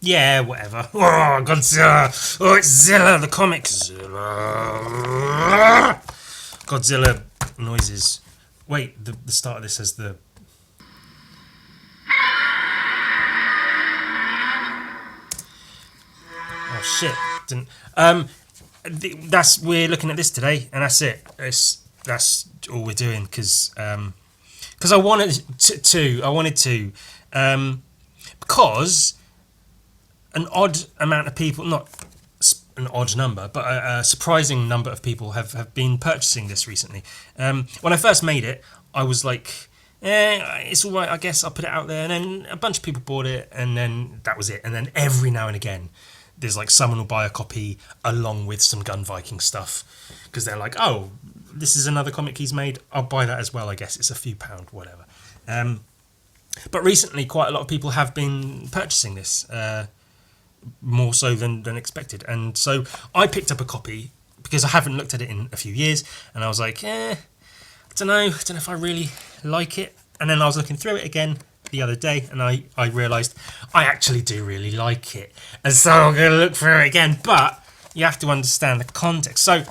Yeah, whatever. Oh, Godzilla. Oh, it's Zilla, the comic. Zilla. Godzilla noises. Wait, the start of this has the... Oh, shit. Didn't... We're looking at this today, and that's it. That's all we're doing, because I wanted to, because an odd amount of people, not an odd number, but a surprising number of people have been purchasing this recently. When I first made it, I was like, it's all right, I guess I'll put it out there, and then a bunch of people bought it, and then that was it. And then every now and again, there's like someone will buy a copy along with some Gun Viking stuff, because they're like, oh, this is another comic he's made, I'll buy that as well, I guess it's a few pound, whatever. But recently quite a lot of people have been purchasing this, more so than expected, and so I picked up a copy because I haven't looked at it in a few years, and I was like, I don't know if I really like it. And then I was looking through it again the other day, and I realised I actually do really like it, and so I'm going to look through it again. But you have to understand the context. So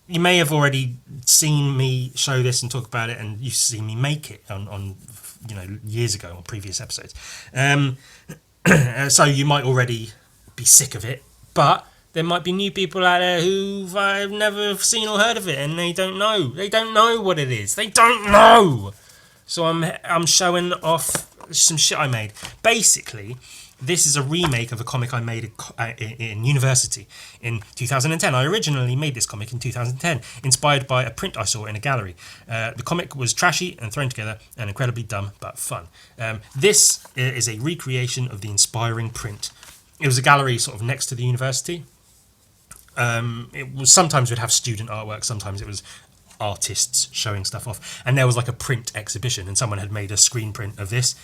you may have already seen me show this and talk about it, and you've seen me make it on years ago on previous episodes. So you might already be sick of it, but there might be new people out there who've never seen or heard of it, and they don't know. They don't know what it is. They don't know. So I'm showing off some shit I made. Basically, this is a remake of a comic I made in university in 2010. I originally made this comic in 2010, inspired by a print I saw in a gallery. The comic was trashy and thrown together and incredibly dumb, but fun. This is a recreation of the inspiring print. It was a gallery sort of next to the university. It was, sometimes we'd have student artwork, sometimes it was artists showing stuff off, and there was like a print exhibition, and someone had made a screen print of this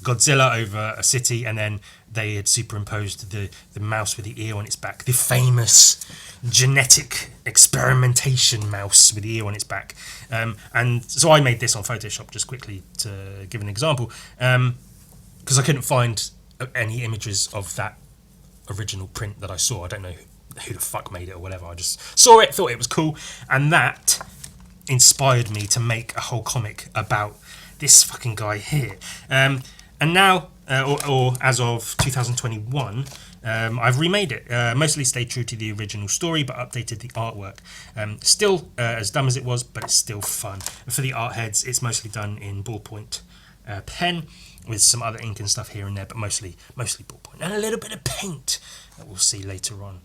Godzilla over a city, and then they had superimposed the mouse with the ear on its back, the famous genetic experimentation mouse with the ear on its back. And so I made this on Photoshop, just quickly to give an example, because I couldn't find any images of that original print that I saw. I don't know who the fuck made it or whatever. I just saw it, thought it was cool, and that inspired me to make a whole comic about this fucking guy here. And now, or as of 2021, I've remade it. Mostly stayed true to the original story, but updated the artwork. Still as dumb as it was, but it's still fun. And for the art heads, it's mostly done in ballpoint pen, with some other ink and stuff here and there, but mostly ballpoint, and a little bit of paint that we'll see later on.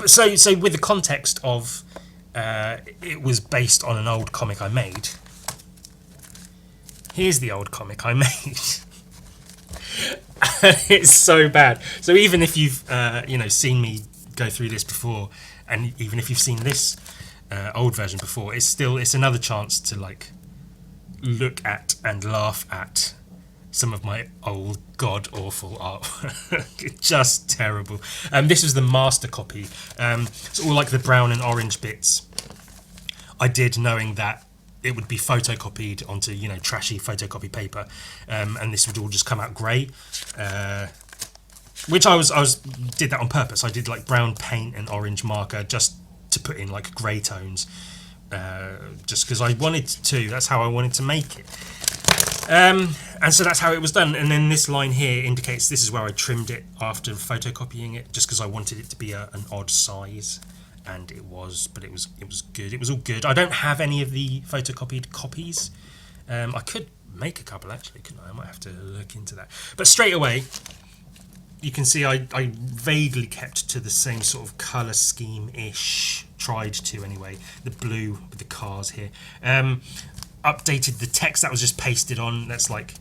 So with the context of it was based on an old comic I made. Here's the old comic I made. It's so bad. So even if you've seen me go through this before, and even if you've seen this old version before, it's another chance to like look at and laugh at some of my old god awful artwork. Just terrible. This was the master copy. It's all like the brown and orange bits I did knowing that it would be photocopied onto trashy photocopy paper, and this would all just come out grey, which I did that on purpose. I did like brown paint and orange marker just to put in like grey tones, just because I wanted to. That's how I wanted to make it. And so that's how it was done. And then this line here indicates this is where I trimmed it after photocopying it, just because I wanted it to be an odd size, and it was. But it was good. It was all good. I don't have any of the photocopied copies. I could make a couple actually, couldn't I? I might have to look into that. But straight away, you can see I vaguely kept to the same sort of colour scheme-ish. Tried to anyway. The blue with the cars here. Updated the text that was just pasted on. That's like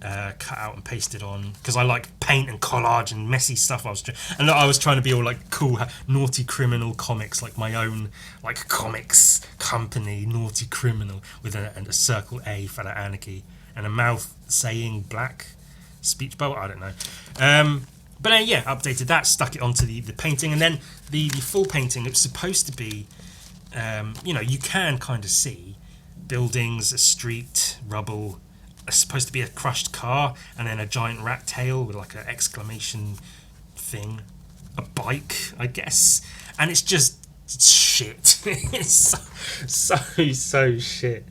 cut out and pasted on, because I like paint and collage and messy stuff. I was trying to be all like cool, naughty criminal comics, like my own like comics company, naughty criminal, with a circle A for the anarchy and a mouth saying black speech bubble. I don't know. But yeah, updated that, stuck it onto the painting, and then the full painting. It was supposed to be, you can kind of see buildings, a street, rubble, supposed to be a crushed car, and then a giant rat tail with like an exclamation thing, a bike, I guess, and it's just shit. It's so shit.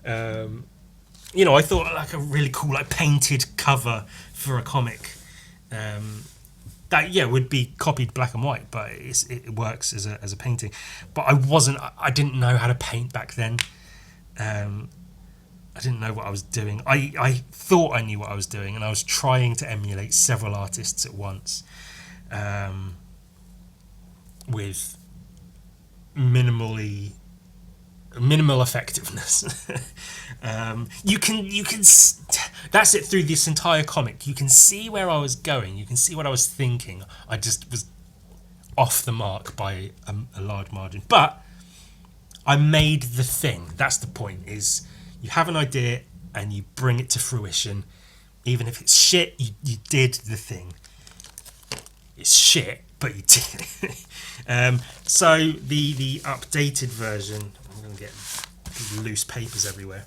You know, I thought like a really cool like painted cover for a comic that would be copied black and white, but it works as a painting. But I didn't know how to paint back then. I didn't know what I was doing. I thought I knew what I was doing, and I was trying to emulate several artists at once, with minimal effectiveness. That's it through this entire comic. You can see where I was going. You can see what I was thinking. I just was off the mark by a large margin. But I made the thing. That's the point, is you have an idea and you bring it to fruition. Even if it's shit, you did the thing. It's shit, but you did it. So the updated version, I'm going to get loose papers everywhere.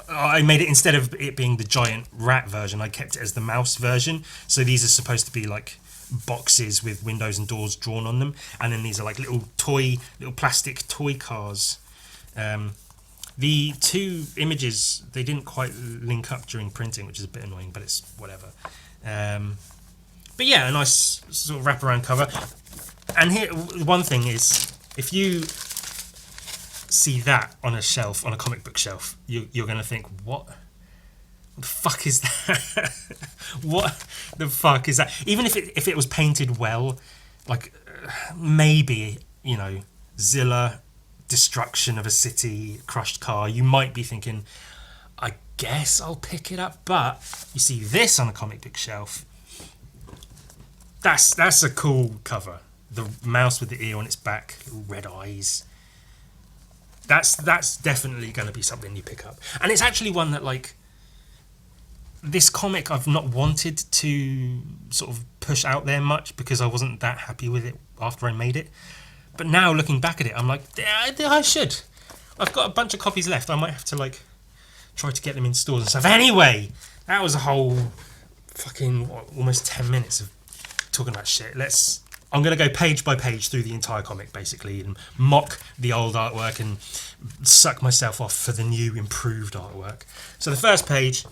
I made it, instead of it being the giant rat version, I kept it as the mouse version. So these are supposed to be like boxes with windows and doors drawn on them, and then these are like little plastic toy cars. The two images, they didn't quite link up during printing, which is a bit annoying, but it's whatever. But yeah, a nice sort of wraparound cover. And here, one thing is, if you see that on a shelf, on a comic book shelf, you're going to think, what the fuck is that? What the fuck is that? Even if it was painted well, like maybe, you know, Zilla, destruction of a city, crushed car, you might be thinking, I guess I'll pick it up. But you see this on a comic book shelf, that's a cool cover. The mouse with the ear on its back, little red eyes. That's definitely going to be something you pick up. And it's actually one that, like, this comic I've not wanted to sort of push out there much because I wasn't that happy with it after I made it. But now looking back at it, I'm like, I should. I've got a bunch of copies left. I might have to like try to get them in stores and stuff. Anyway, that was a whole fucking almost 10 minutes of talking about shit. I'm going to go page by page through the entire comic, basically, and mock the old artwork and suck myself off for the new, improved artwork. So the first page,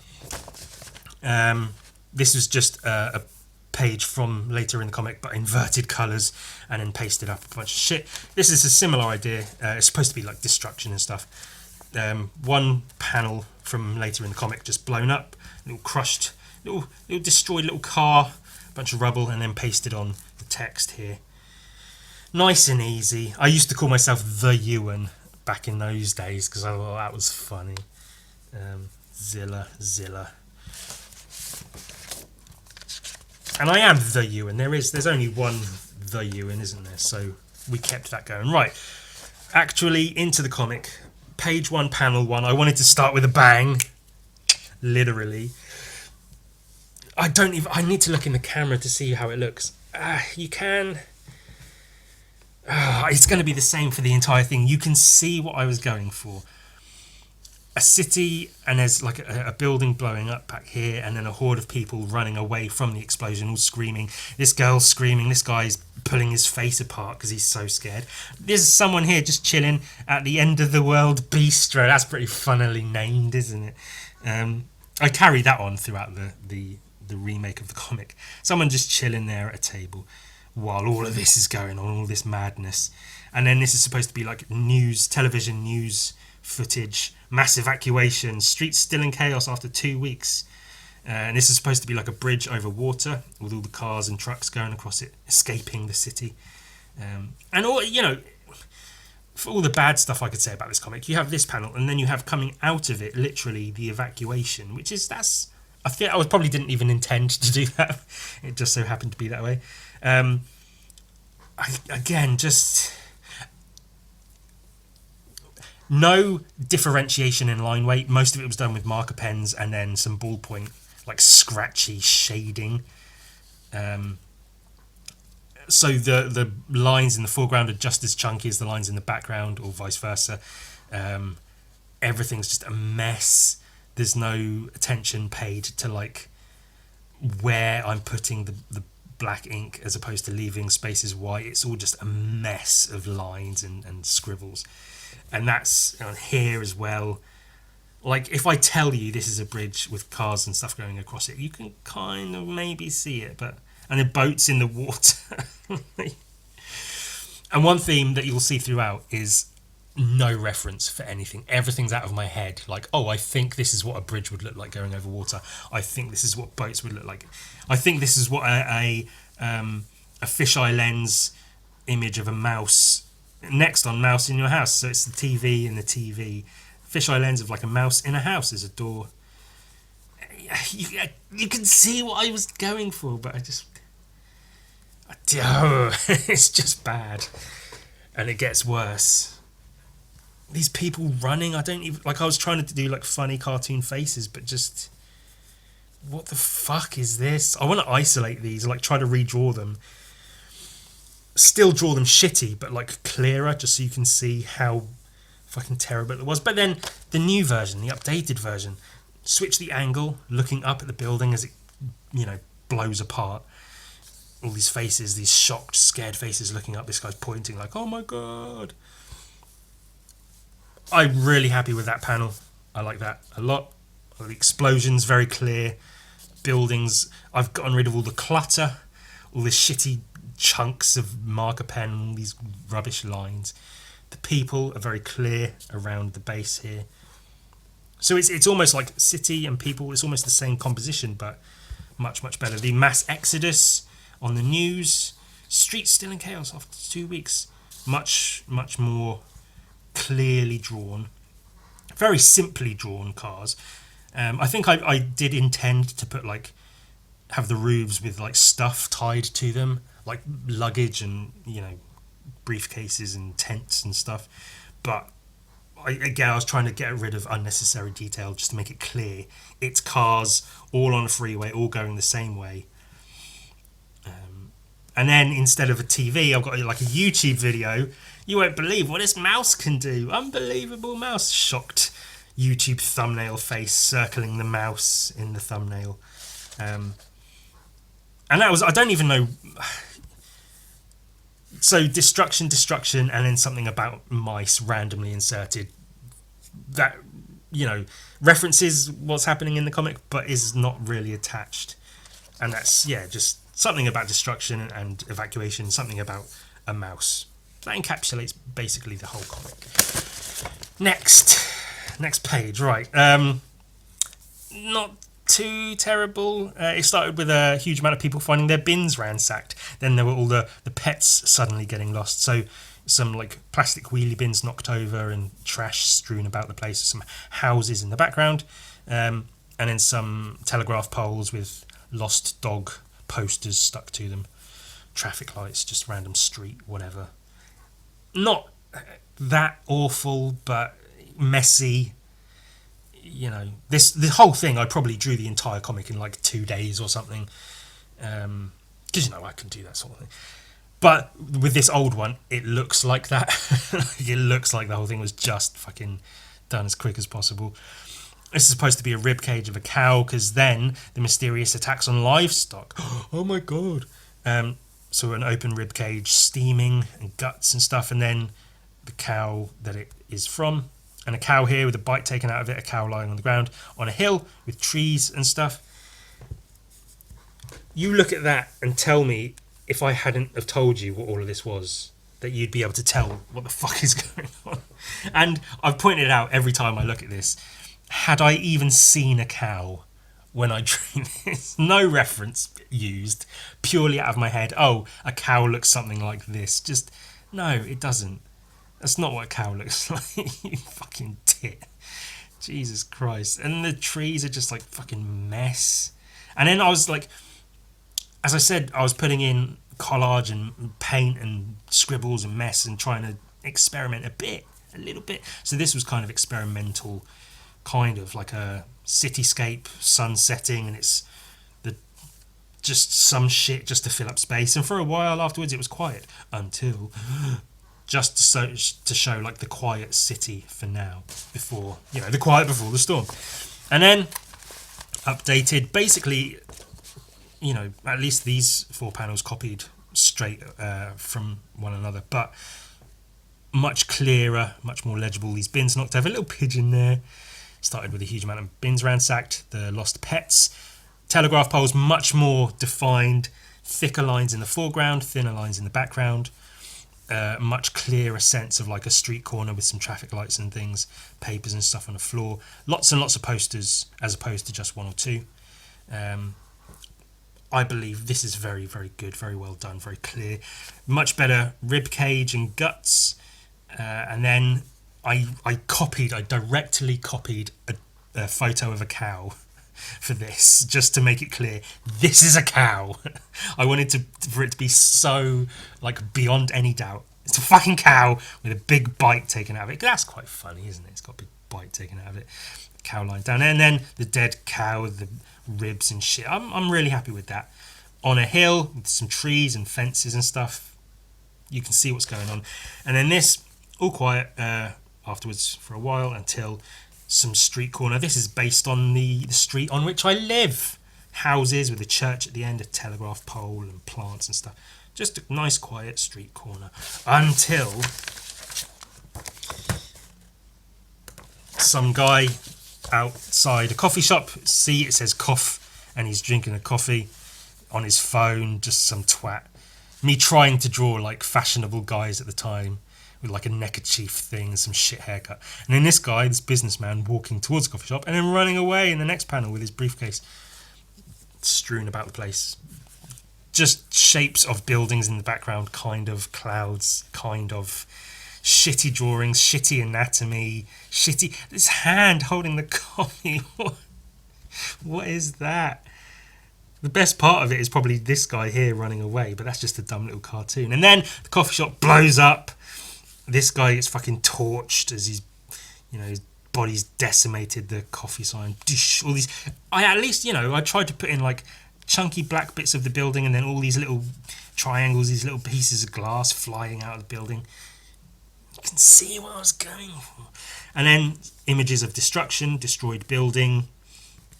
this was just a page from later in the comic, but inverted colours and then pasted up a bunch of shit. This is a similar idea. It's supposed to be like destruction and stuff. One panel from later in the comic just blown up, little crushed, little destroyed little car, a bunch of rubble, and then pasted on the text here. Nice and easy. I used to call myself the Ewan back in those days because I thought that was funny. Zilla. And I am the Ewan. There's only one the Ewan, isn't there? So we kept that going. Right. Actually, into the comic. Page 1, panel 1. I wanted to start with a bang. Literally. I need to look in the camera to see how it looks. You can. It's going to be the same for the entire thing. You can see what I was going for. A city, and there's like a building blowing up back here, and then a horde of people running away from the explosion, all screaming. This girl's screaming. This guy's pulling his face apart because he's so scared. There's someone here just chilling at the end of the world bistro. That's pretty funnily named, isn't it? I carry that on throughout the remake of the comic. Someone just chilling there at a table while all of this is going on, all this madness. And then this is supposed to be like television news footage, mass evacuation, streets still in chaos after 2 weeks. And this is supposed to be like a bridge over water with all the cars and trucks going across it, escaping the city. And all, you know, for all the bad stuff I could say about this comic, you have this panel, and then you have coming out of it literally the evacuation, which is I think I probably didn't even intend to do that. It just so happened to be that way. Just no differentiation in line weight. Most of it was done with marker pens and then some ballpoint, like scratchy shading. So the lines in the foreground are just as chunky as the lines in the background, or vice versa. everything's just a mess. There's no attention paid to like where I'm putting the black ink as opposed to leaving spaces white. It's all just a mess of lines and scribbles. And that's on here as well. Like, if I tell you this is a bridge with cars and stuff going across it, you can kind of maybe see it. And the boats in the water. And one theme that you'll see throughout is no reference for anything. Everything's out of my head. Like, oh, I think this is what a bridge would look like going over water. I think this is what boats would look like. I think this is what a fisheye lens image of a mouse next on Mouse in Your House. So it's the TV and the TV. Fisheye lens of like a mouse in a house. There's a door. You can see what I was going for, but it's just bad. And it gets worse. These people running, I don't even... Like, I was trying to do, like, funny cartoon faces, but just... What the fuck is this? I want to isolate these, like, try to redraw them. Still draw them shitty, but, like, clearer, just so you can see how fucking terrible it was. But then, the new version, the updated version, switch the angle, looking up at the building as it, blows apart. All these faces, these shocked, scared faces looking up. This guy's pointing like, oh my god. I'm really happy with that panel. I like that a lot. The explosions, very clear. Buildings. I've gotten rid of all the clutter. All the shitty chunks of marker pen. All these rubbish lines. The people are very clear around the base here. So it's almost like city and people. It's almost the same composition, but much, much better. The mass exodus on the news. Streets still in chaos after 2 weeks. Much, much more clearly drawn, very simply drawn cars. I think I did intend to put have the roofs with stuff tied to them, like luggage and briefcases and tents and stuff. But I was trying to get rid of unnecessary detail just to make it clear it's cars all on a freeway, all going the same way. And then instead of a TV, I've got a YouTube video. You won't believe what this mouse can do. Unbelievable mouse. Shocked YouTube thumbnail face circling the mouse in the thumbnail. And that was, I don't even know. So destruction, and then something about mice randomly inserted. That, references what's happening in the comic, but is not really attached. And that's, just something about destruction and evacuation, something about a mouse. That encapsulates basically the whole comic. Next page, right. Not too terrible. It started with a huge amount of people finding their bins ransacked. Then there were all the pets suddenly getting lost. So some plastic wheelie bins knocked over and trash strewn about the place. Some houses in the background. And then some telegraph poles with lost dog posters stuck to them. Traffic lights, just random street, whatever. Not that awful, but messy. The whole thing, I probably drew the entire comic in 2 days or something. Because I can do that sort of thing. But with this old one, it looks like that. It looks like the whole thing was just fucking done as quick as possible. This is supposed to be a rib cage of a cow, because then the mysterious attacks on livestock. Oh my god. So an open rib cage, steaming and guts and stuff, and then the cow that it is from. And a cow here with a bite taken out of it, a cow lying on the ground on a hill with trees and stuff. You look at that and tell me, if I hadn't have told you what all of this was, that you'd be able to tell what the fuck is going on. And I've pointed it out every time I look at this. Had I even seen a cow when I drew this? No reference used, purely out of my head. Oh, a cow looks something like this. Just, no, it doesn't. That's not what a cow looks like. You fucking tit. Jesus Christ. And the trees are just fucking mess. And then I was as I said, I was putting in collage and paint and scribbles and mess and trying to experiment a little bit. So this was kind of experimental, kind of like a cityscape, sun setting, and it's just some shit just to fill up space. And for a while afterwards it was quiet until just to show like the quiet city for now, before the quiet before the storm. And then updated, basically, at least these 4 panels copied straight from one another, but much clearer, much more legible. These bins knocked over, a little pigeon there. Started with a huge amount of bins ransacked. The lost pets. Telegraph poles much more defined. Thicker lines in the foreground, thinner lines in the background. Much clearer sense of like a street corner with some traffic lights and things, papers and stuff on the floor. Lots and lots of posters as opposed to just 1 or 2. I believe this is very, very good, very well done, very clear. Much better rib cage and guts. And then I directly copied a photo of a cow for this, just to make it clear this is a cow. I wanted for it to be so like beyond any doubt. It's a fucking cow with a big bite taken out of it. That's quite funny, isn't it? It's got a big bite taken out of it. The cow lying down there, and then the dead cow with the ribs and shit. I'm really happy with that. On a hill with some trees and fences and stuff, you can see what's going on. And then this, all quiet afterwards for a while until some street corner. This is based on the street on which I live. Houses with a church at the end, a telegraph pole and plants and stuff. Just a nice quiet street corner until some guy outside a coffee shop, see it says cough, and he's drinking a coffee on his phone, just some twat. Me trying to draw like fashionable guys at the time with like a neckerchief thing and some shit haircut. And then this guy, this businessman, walking towards the coffee shop and then running away in the next panel with his briefcase strewn about the place. Just shapes of buildings in the background, kind of clouds, kind of shitty drawings, shitty anatomy, shitty... This hand holding the coffee. What is that? The best part of it is probably this guy here running away, but that's just a dumb little cartoon. And then the coffee shop blows up. This guy gets fucking torched as he's, his body's decimated. The coffee sign, dish, all these. I tried to put in like chunky black bits of the building, and then all these little triangles, these little pieces of glass flying out of the building. You can see what I was going for. And then images of destruction, destroyed building,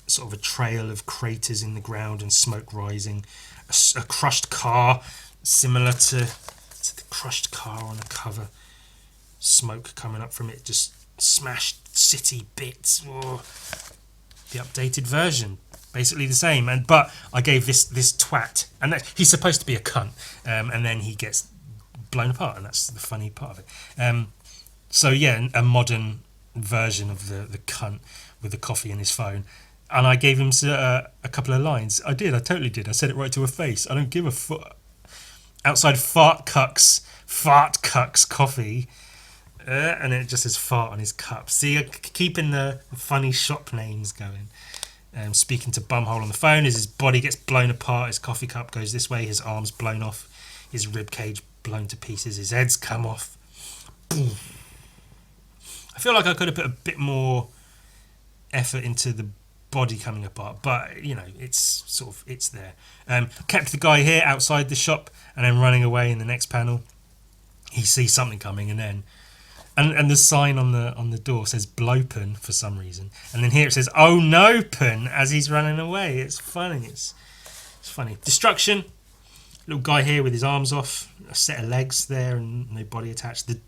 sort of a trail of craters in the ground and smoke rising, a crushed car, similar to the crushed car on the cover. Smoke coming up from it, just smashed city bits. Oh. The updated version, basically the same. But I gave this twat, and he's supposed to be a cunt, and then he gets blown apart, and that's the funny part of it. So yeah, a modern version of the cunt with the coffee in his phone. And I gave him a couple of lines. I totally did. I said it right to her face. I don't give a fuck. Outside fart cucks coffee. And it just says fart on his cup. See, keeping the funny shop names going. Speaking to Bumhole on the phone as his body gets blown apart. His coffee cup goes this way. His arms blown off. His rib cage blown to pieces. His head's come off. Boom. I feel like I could have put a bit more effort into the body coming apart, but it's there. Kept the guy here outside the shop, and then running away in the next panel. He sees something coming, and then and the sign on the door says Blopen for some reason, and then here it says "Oh no, Pen" as he's running away. It's funny. It's funny. Destruction. Little guy here with his arms off, a set of legs there, and no body attached. The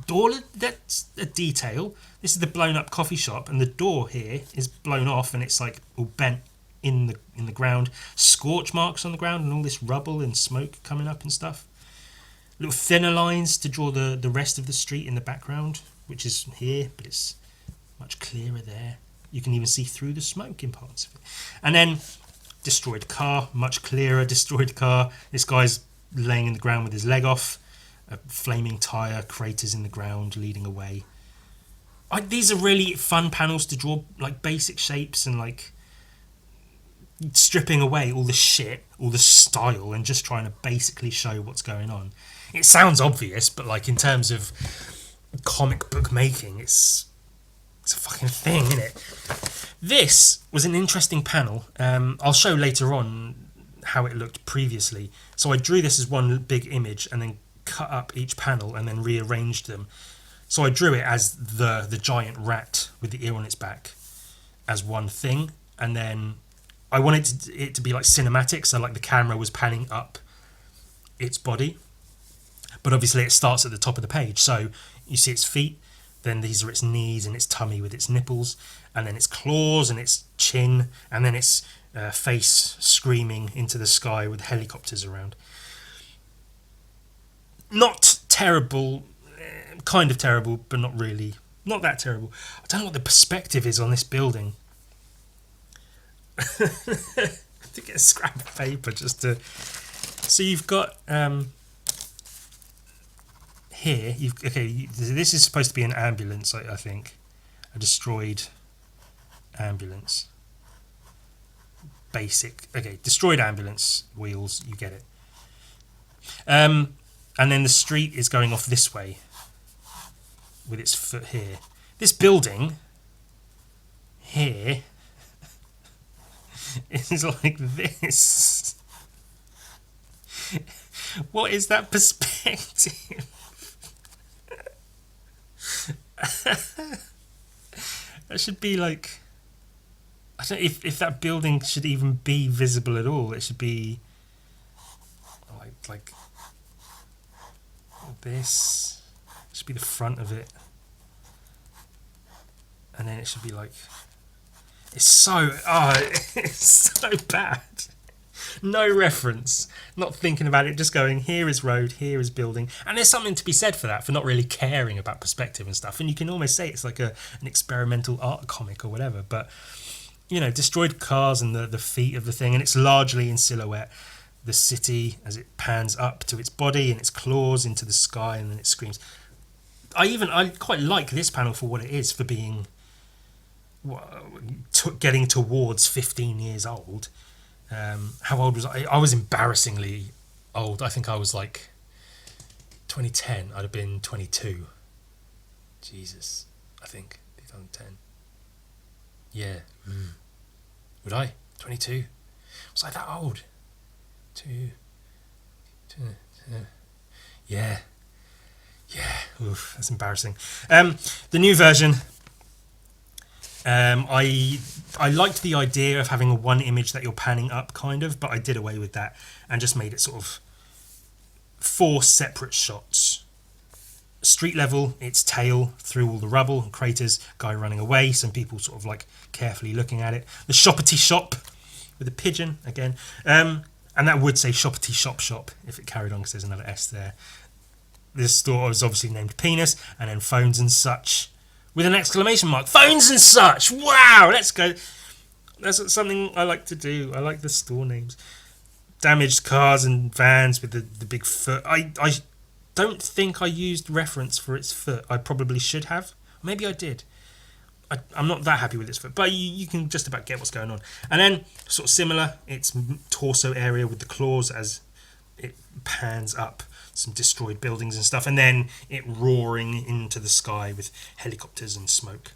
door, that's a detail. This is the blown up coffee shop, and the door here is blown off, and it's like all bent in the ground. Scorch marks on the ground, and all this rubble and smoke coming up and stuff. Little thinner lines to draw the rest of the street in the background, which is here, but it's much clearer there. You can even see through the smoke in parts of it. And then destroyed car, much clearer destroyed car. This guy's laying in the ground with his leg off. A flaming tyre, craters in the ground leading away. These are really fun panels to draw, like basic shapes and like stripping away all the shit, all the style, and just trying to basically show what's going on. It sounds obvious, but like in terms of comic book making, it's a fucking thing, isn't it? This was an interesting panel. I'll show later on how it looked previously. So I drew this as one big image and then cut up each panel and then rearranged them. So I drew it as the giant rat with the ear on its back as one thing, and then I wanted it to be like cinematic, so like the camera was panning up its body, but obviously it starts at the top of the page, so you see its feet, then these are its knees and its tummy with its nipples, and then its claws and its chin, and then its face screaming into the sky with helicopters around. Not terrible, kind of terrible, but not really, not that terrible. I don't know what the perspective is on this building. To get a scrap of paper just to... So you've got here. This is supposed to be an ambulance, I think, a destroyed ambulance. Basic. Okay, destroyed ambulance wheels. You get it. And then the street is going off this way with its foot here. This building here is like this. What is that perspective? That should be like... I don't know if that building should even be visible at all. It should be like this. It should be the front of it. And then it should be like... It's so bad. No reference. Not thinking about it, just going, here is road, here is building. And there's something to be said for that, for not really caring about perspective and stuff. And you can almost say it's like an experimental art comic or whatever. But, you know, destroyed cars and the feet of the thing. And it's largely in silhouette. The city as it pans up to its body and its claws into the sky, and then it screams. I quite like this panel for what it is, for being... getting towards 15 years old. How old was I? I was embarrassingly old. I think I was like 2010. I'd have been 22. Jesus, I think 2010. Yeah. Would I? 22. Was I that old? Yeah. Oof, that's embarrassing. The new version. I liked the idea of having a one image that you're panning up, kind of, but I did away with that and just made it sort of 4 separate shots. Street level, its tail through all the rubble and craters, guy running away, some people sort of like carefully looking at it. The shoppity shop with a pigeon again, and that would say shoppity shop if it carried on, because there's another S there. This store was obviously named Penis, and then phones and such, with an exclamation mark. Phones and such! Wow, let's go. That's something I like to do. I like the store names. Damaged cars and vans with the big foot. I don't think I used reference for its foot. I probably should have. Maybe I did. I'm not that happy with its foot, but you can just about get what's going on. And then, sort of similar, its torso area with the claws as it pans up some destroyed buildings and stuff, and then it roaring into the sky with helicopters and smoke.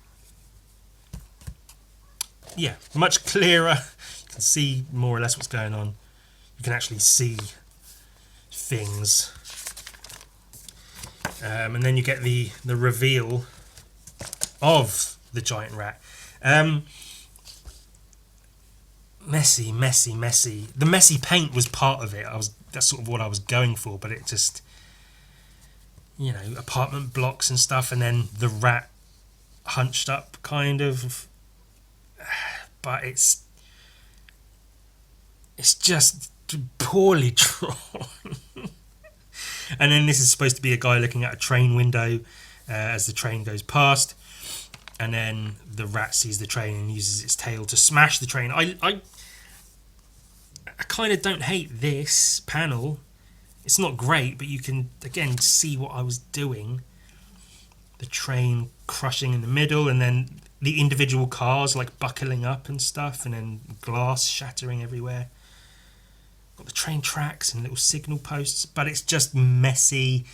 Yeah, much clearer. You can see more or less what's going on. You can actually see things. And then you get the reveal of the giant rat. Messy. The messy paint was part of it. That's sort of what I was going for, but it just, you know, apartment blocks and stuff, and then the rat hunched up, kind of. But it's just poorly drawn. And then this is supposed to be a guy looking at a train window as the train goes past, and then the rat sees the train and uses its tail to smash the train. I kind of don't hate this panel. It's not great, but you can again see what I was doing. The train crushing in the middle, and then the individual cars like buckling up and stuff, and then glass shattering everywhere. Got the train tracks and little signal posts, but it's just messy.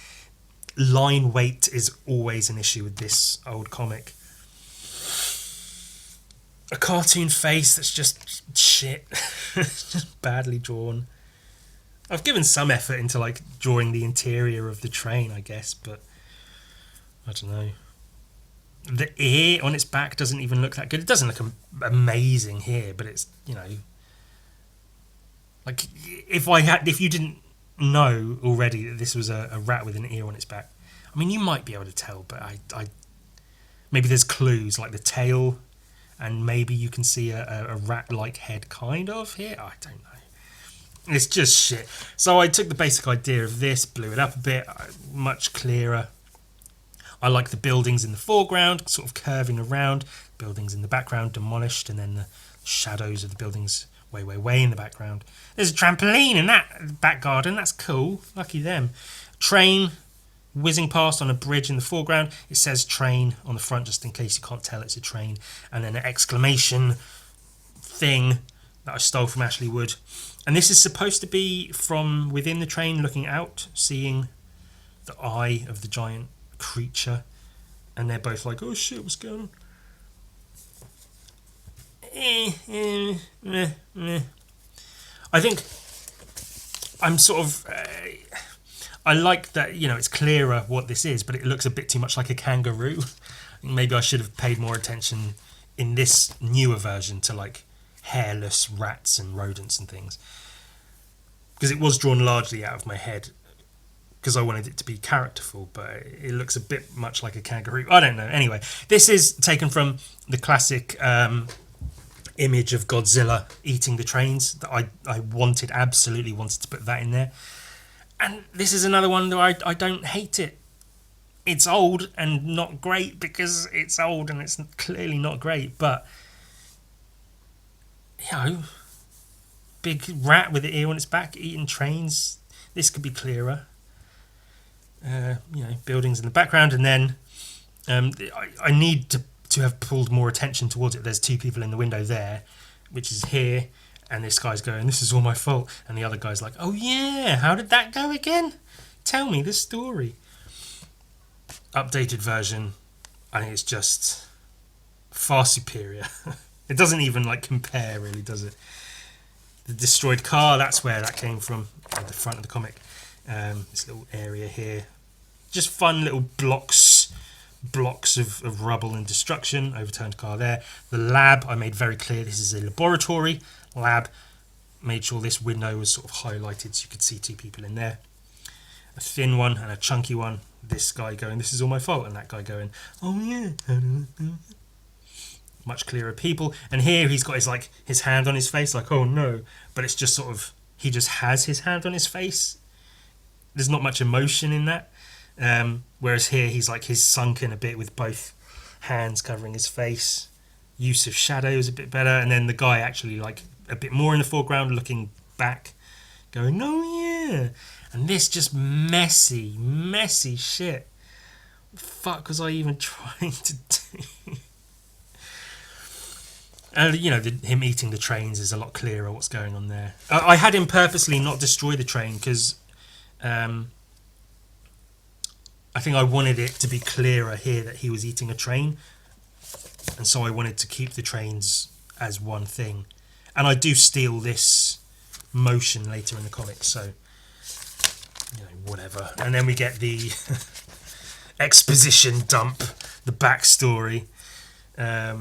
Line weight is always an issue with this old comic. A cartoon face that's just shit. It's just badly drawn. I've given some effort into like drawing the interior of the train, I guess, but I don't know. The ear on its back doesn't even look that good. It doesn't look amazing here, but it's, you know, like if you didn't know already that this was a rat with an ear on its back, I mean, you might be able to tell, but I maybe there's clues like the tail, and maybe you can see a rat-like head kind of here. I don't know. It's just shit. So I took the basic idea of this, blew it up a bit, much clearer. I like the buildings in the foreground, sort of curving around, buildings in the background demolished, and then the shadows of the buildings way in the background. There's a trampoline in that back garden, that's cool, lucky them. Train whizzing past on a bridge in the foreground. It says train on the front just in case you can't tell it's a train. And then an exclamation thing that I stole from Ashley Wood. And this is supposed to be from within the train looking out, seeing the eye of the giant creature. And they're both like, oh shit, what's going on? I think I'm sort of... I like that, you know, it's clearer what this is, but it looks a bit too much like a kangaroo. Maybe I should have paid more attention in this newer version to like hairless rats and rodents and things, because it was drawn largely out of my head because I wanted it to be characterful, but it looks a bit much like a kangaroo. I don't know. Anyway, this is taken from the classic image of Godzilla eating the trains that I absolutely wanted to put that in there. And this is another one that I don't hate it. It's old and not great because it's old and it's clearly not great, but, you know, big rat with the ear on its back eating trains. This could be clearer. You know, buildings in the background, and then I need to have pulled more attention towards it. There's two people in the window there, which is here. And this guy's going, this is all my fault. And the other guy's like, oh yeah, how did that go again? Tell me the story. Updated version, I think it's just far superior. It doesn't even like compare really, does it? The destroyed car, that's where that came from, at the front of the comic. This little area here. Just fun little blocks of rubble and destruction. Overturned car there. The lab, I made very clear this is a laboratory. Lab, made sure this window was sort of highlighted so you could see two people in there. A thin one and a chunky one. This guy going, this is all my fault, and that guy going, oh yeah. Much clearer people. And here he's got his hand on his face, like, oh no. But it's just sort of, he just has his hand on his face. There's not much emotion in that. Whereas here he's sunken a bit with both hands covering his face. Use of shadows a bit better, and then the guy actually like a bit more in the foreground looking back going, oh yeah. And this just messy shit. What the fuck was I even trying to do? You know, him eating the trains is a lot clearer what's going on there. I had him purposely not destroy the train because I think I wanted it to be clearer here that he was eating a train. And so I wanted to keep the trains as one thing. And I do steal this motion later in the comic, so, you know, whatever. And then we get the exposition dump, the backstory. I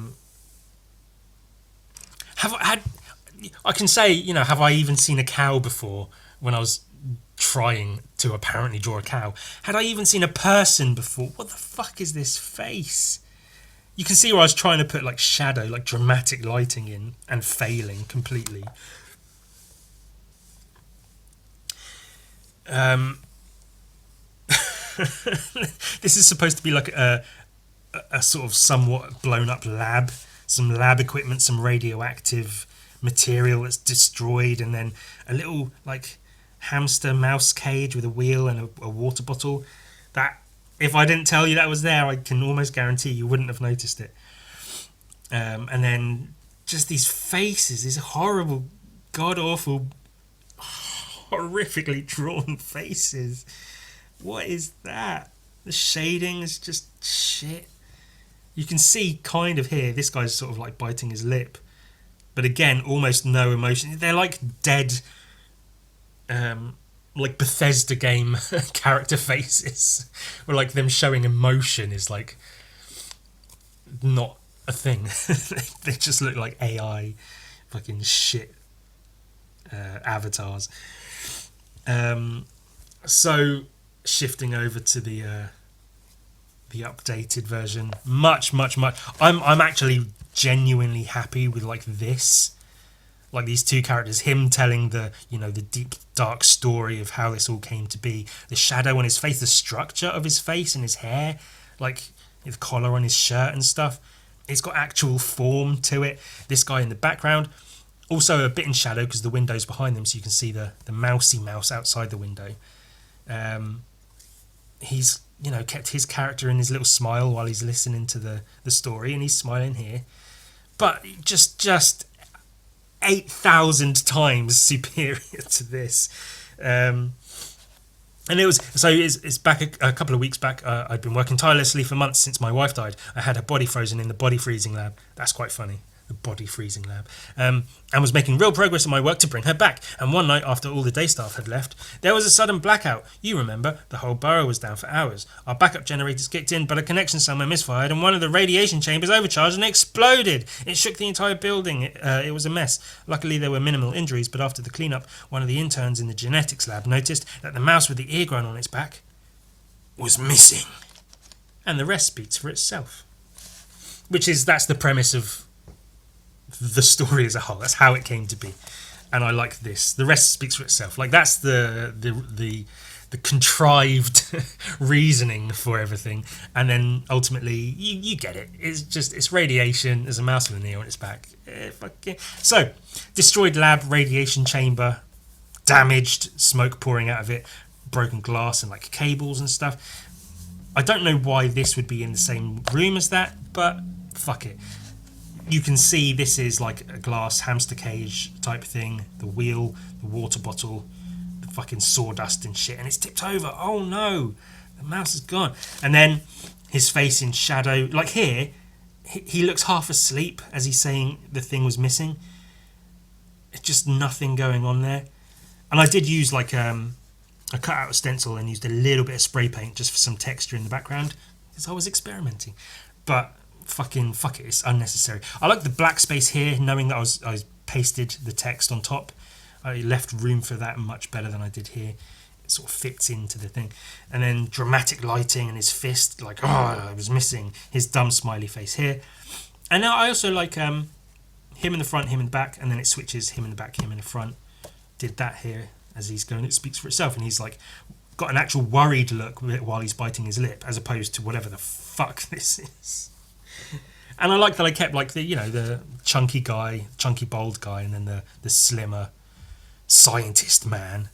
can say, you know, have I even seen a cow before when I was trying to apparently draw a cow? Had I even seen a person before? What the fuck is this face? You can see where I was trying to put like shadow, like dramatic lighting in, and failing completely. This is supposed to be like a sort of somewhat blown up lab, some lab equipment, some radioactive material that's destroyed, and then a little like hamster mouse cage with a wheel and a water bottle. That, if I didn't tell you that was there, I can almost guarantee you wouldn't have noticed it. And then just these faces, these horrible, god-awful, horrifically drawn faces. What is that? The shading is just shit. You can see kind of here, this guy's sort of like biting his lip. But again, almost no emotion. They're like dead like Bethesda game character faces, where like them showing emotion is like not a thing. They just look like AI fucking shit avatars. So shifting over to the updated version, much. I'm actually genuinely happy with like this. Like these two characters, him telling the the deep dark story of how this all came to be, the shadow on his face, the structure of his face and his hair, like the collar on his shirt and stuff. It's got actual form to it. This guy in the background, also a bit in shadow because the window's behind them, so you can see the mousy mouse outside the window. He's kept his character in his little smile while he's listening to the story, and he's smiling here, but just 8,000 times superior to this. And it's back a couple of weeks back. I'd been working tirelessly for months since my wife died. I had her body frozen in the body freezing lab. That's quite funny. The body freezing lab, and was making real progress in my work to bring her back. And one night, after all the day staff had left, there was a sudden blackout. You remember, the whole borough was down for hours. Our backup generators kicked in, but a connection somewhere misfired, and one of the radiation chambers overcharged and exploded. It shook the entire building. It was a mess. Luckily, there were minimal injuries, but after the cleanup, one of the interns in the genetics lab noticed that the mouse with the ear grown on its back was missing. And the rest speaks for itself. That's the premise of the story as a whole. That's how it came to be, and I like this. The rest speaks for itself. Like that's the contrived reasoning for everything, and then ultimately you get it. It's radiation. There's a mouse with an ear on its back. So destroyed lab, radiation chamber, damaged, smoke pouring out of it, broken glass and like cables and stuff. I don't know why this would be in the same room as that, but fuck it. You can see this is like a glass hamster cage type thing. The wheel, the water bottle, the fucking sawdust and shit. And it's tipped over. Oh no, the mouse is gone. And then his face in shadow. Like here, he looks half asleep as he's saying the thing was missing. It's just nothing going on there. And I did use like I cut out a stencil and used a little bit of spray paint just for some texture in the background because I was experimenting. But fuck it, it's unnecessary. I like the black space here, knowing that I pasted the text on top. I left room for that much better than I did here. It sort of fits into the thing. And then dramatic lighting and his fist, like, I was missing his dumb smiley face here. And now I also like him in the front, him in the back, and then it switches him in the back, him in the front. Did that here as he's going. It speaks for itself, and he's like got an actual worried look while he's biting his lip, as opposed to whatever the fuck this is. And I like that I kept like the chunky guy, chunky bald guy, and then the slimmer scientist man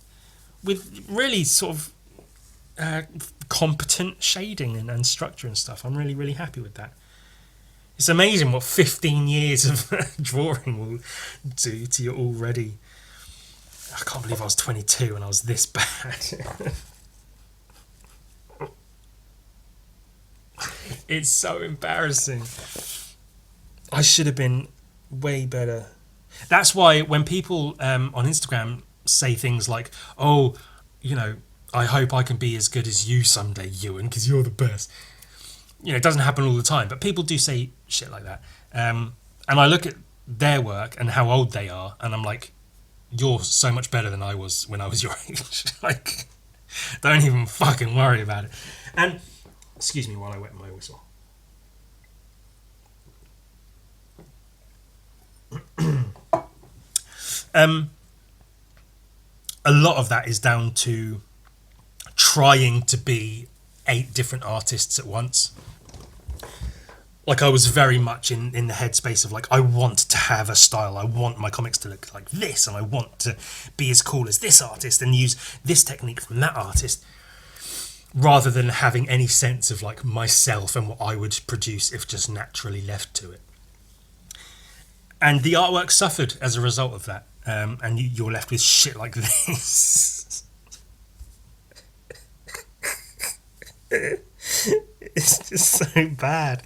with really sort of competent shading and structure and stuff. I'm really, really happy with that. It's amazing what 15 years of drawing will do to you already. I can't believe I was 22 and I was this bad. It's so embarrassing. I should have been way better. That's why when people on Instagram say things like, I hope I can be as good as you someday, Ewan, because you're the best. It doesn't happen all the time, but people do say shit like that. And I look at their work and how old they are, and I'm like, you're so much better than I was when I was your age. Like, don't even fucking worry about it. And excuse me while I wet my whistle. A lot of that is down to trying to be 8 different artists at once. Like, I was very much in the headspace of like, I want to have a style, I want my comics to look like this, and I want to be as cool as this artist and use this technique from that artist, rather than having any sense of like myself and what I would produce if just naturally left to it. And the artwork suffered as a result of that, and you're left with shit like this. It's just so bad.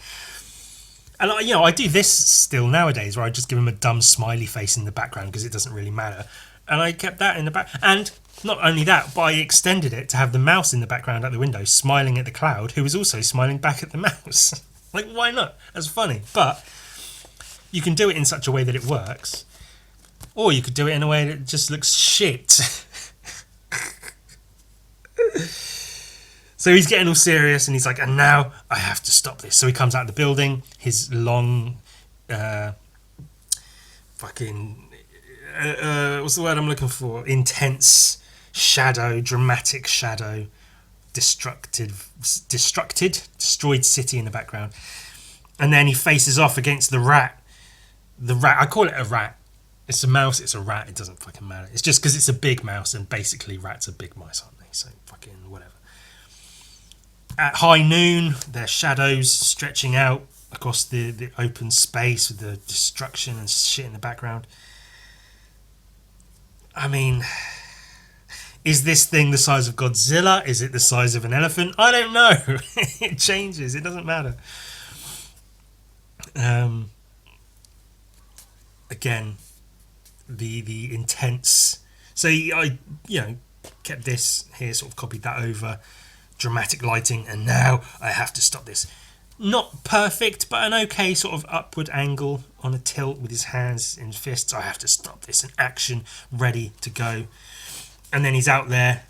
And I do this still nowadays, where I just give him a dumb smiley face in the background because it doesn't really matter. And I kept that in the back. And Not only that, but I extended it to have the mouse in the background at the window smiling at the cloud, who was also smiling back at the mouse. Like, why not? That's funny. But you can do it in such a way that it works, or you could do it in a way that just looks shit. So he's getting all serious, and he's like, and now I have to stop this. So he comes out of the building, his long what's the word I'm looking for? Intense shadow, dramatic shadow, destroyed city in the background. And then he faces off against the rat. The rat, I call it a rat. It's a mouse, it's a rat, it doesn't fucking matter. It's just because it's a big mouse, and basically rats are big mice, aren't they? So fucking whatever. At high noon, their shadows stretching out across the open space with the destruction and shit in the background. I mean, is this thing the size of Godzilla? Is it the size of an elephant? I don't know. It changes. It doesn't matter. Again, the intense. So I kept this here, sort of copied that over. Dramatic lighting, and now I have to stop this. Not perfect, but an okay sort of upward angle on a tilt with his hands in fists. I have to stop this. An action ready to go. And then he's out there,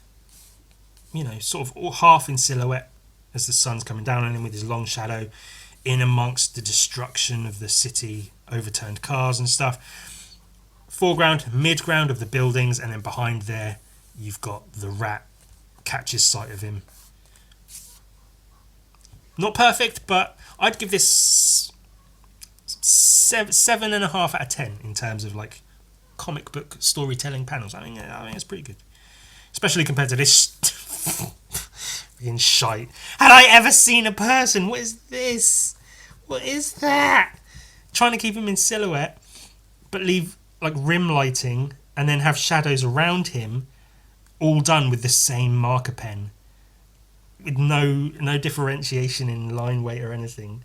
sort of half in silhouette as the sun's coming down on him with his long shadow in amongst the destruction of the city, overturned cars and stuff. Foreground, midground of the buildings, and then behind there you've got the rat catches sight of him. Not perfect, but I'd give this 7.5 out of 10 in terms of like comic book storytelling panels. I think it's pretty good, especially compared to this fucking shite. Had I ever seen a person? What is this? What is that? Trying to keep him in silhouette, but leave like rim lighting, and then have shadows around him, all done with the same marker pen. With no differentiation in line weight or anything.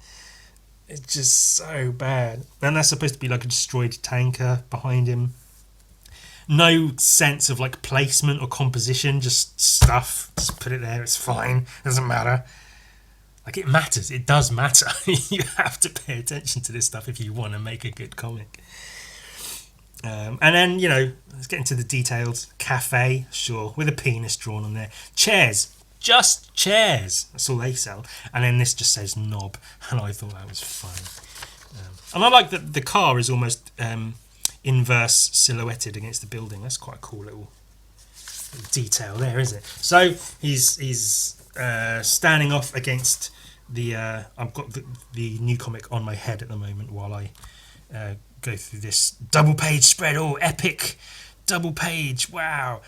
It's just so bad. And that's supposed to be like a destroyed tanker behind him. No sense of like placement or composition, just stuff. Just put it there, it's fine. Doesn't matter. Like, it matters. It does matter. You have to pay attention to this stuff if you want to make a good comic. And then, let's get into the details. Cafe, sure, with a penis drawn on there. Chairs. Just chairs. That's all they sell. And then this just says knob, and I thought that was fun. And I like that the car is almost inverse silhouetted against the building. That's quite a cool little detail there, isn't it? So he's standing off against the. I've got the new comic on my head at the moment while I go through this double page spread. Oh, epic double page! Wow.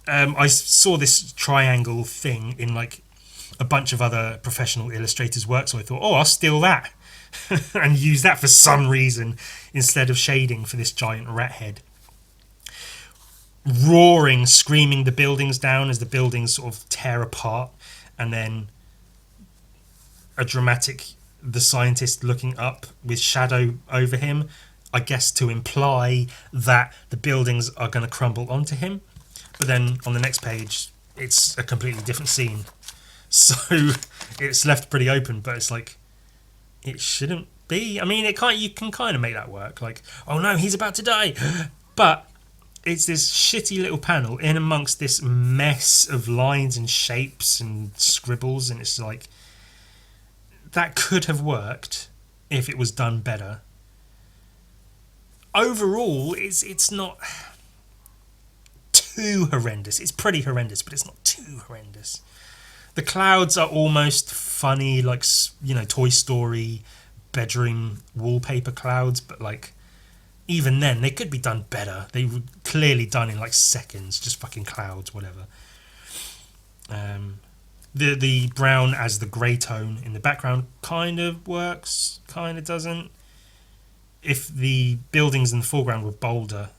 I saw this triangle thing in like a bunch of other professional illustrators' work, so I thought, I'll steal that and use that for some reason instead of shading for this giant rat head. Roaring, screaming the buildings down as the buildings sort of tear apart, and then a dramatic, the scientist looking up with shadow over him, I guess to imply that the buildings are going to crumble onto him. But then on the next page, it's a completely different scene. So it's left pretty open, but it's like, it shouldn't be. I mean, you can kind of make that work. Like, oh no, he's about to die. But it's this shitty little panel in amongst this mess of lines and shapes and scribbles, and it's like, that could have worked if it was done better. Overall, it's not too horrendous. It's pretty horrendous, but it's not too horrendous. The clouds are almost funny, like, Toy Story bedroom wallpaper clouds, but like, even then, they could be done better. They were clearly done in like seconds, just fucking clouds, whatever. The brown as the grey tone in the background kind of works, kind of doesn't. If the buildings in the foreground were bolder,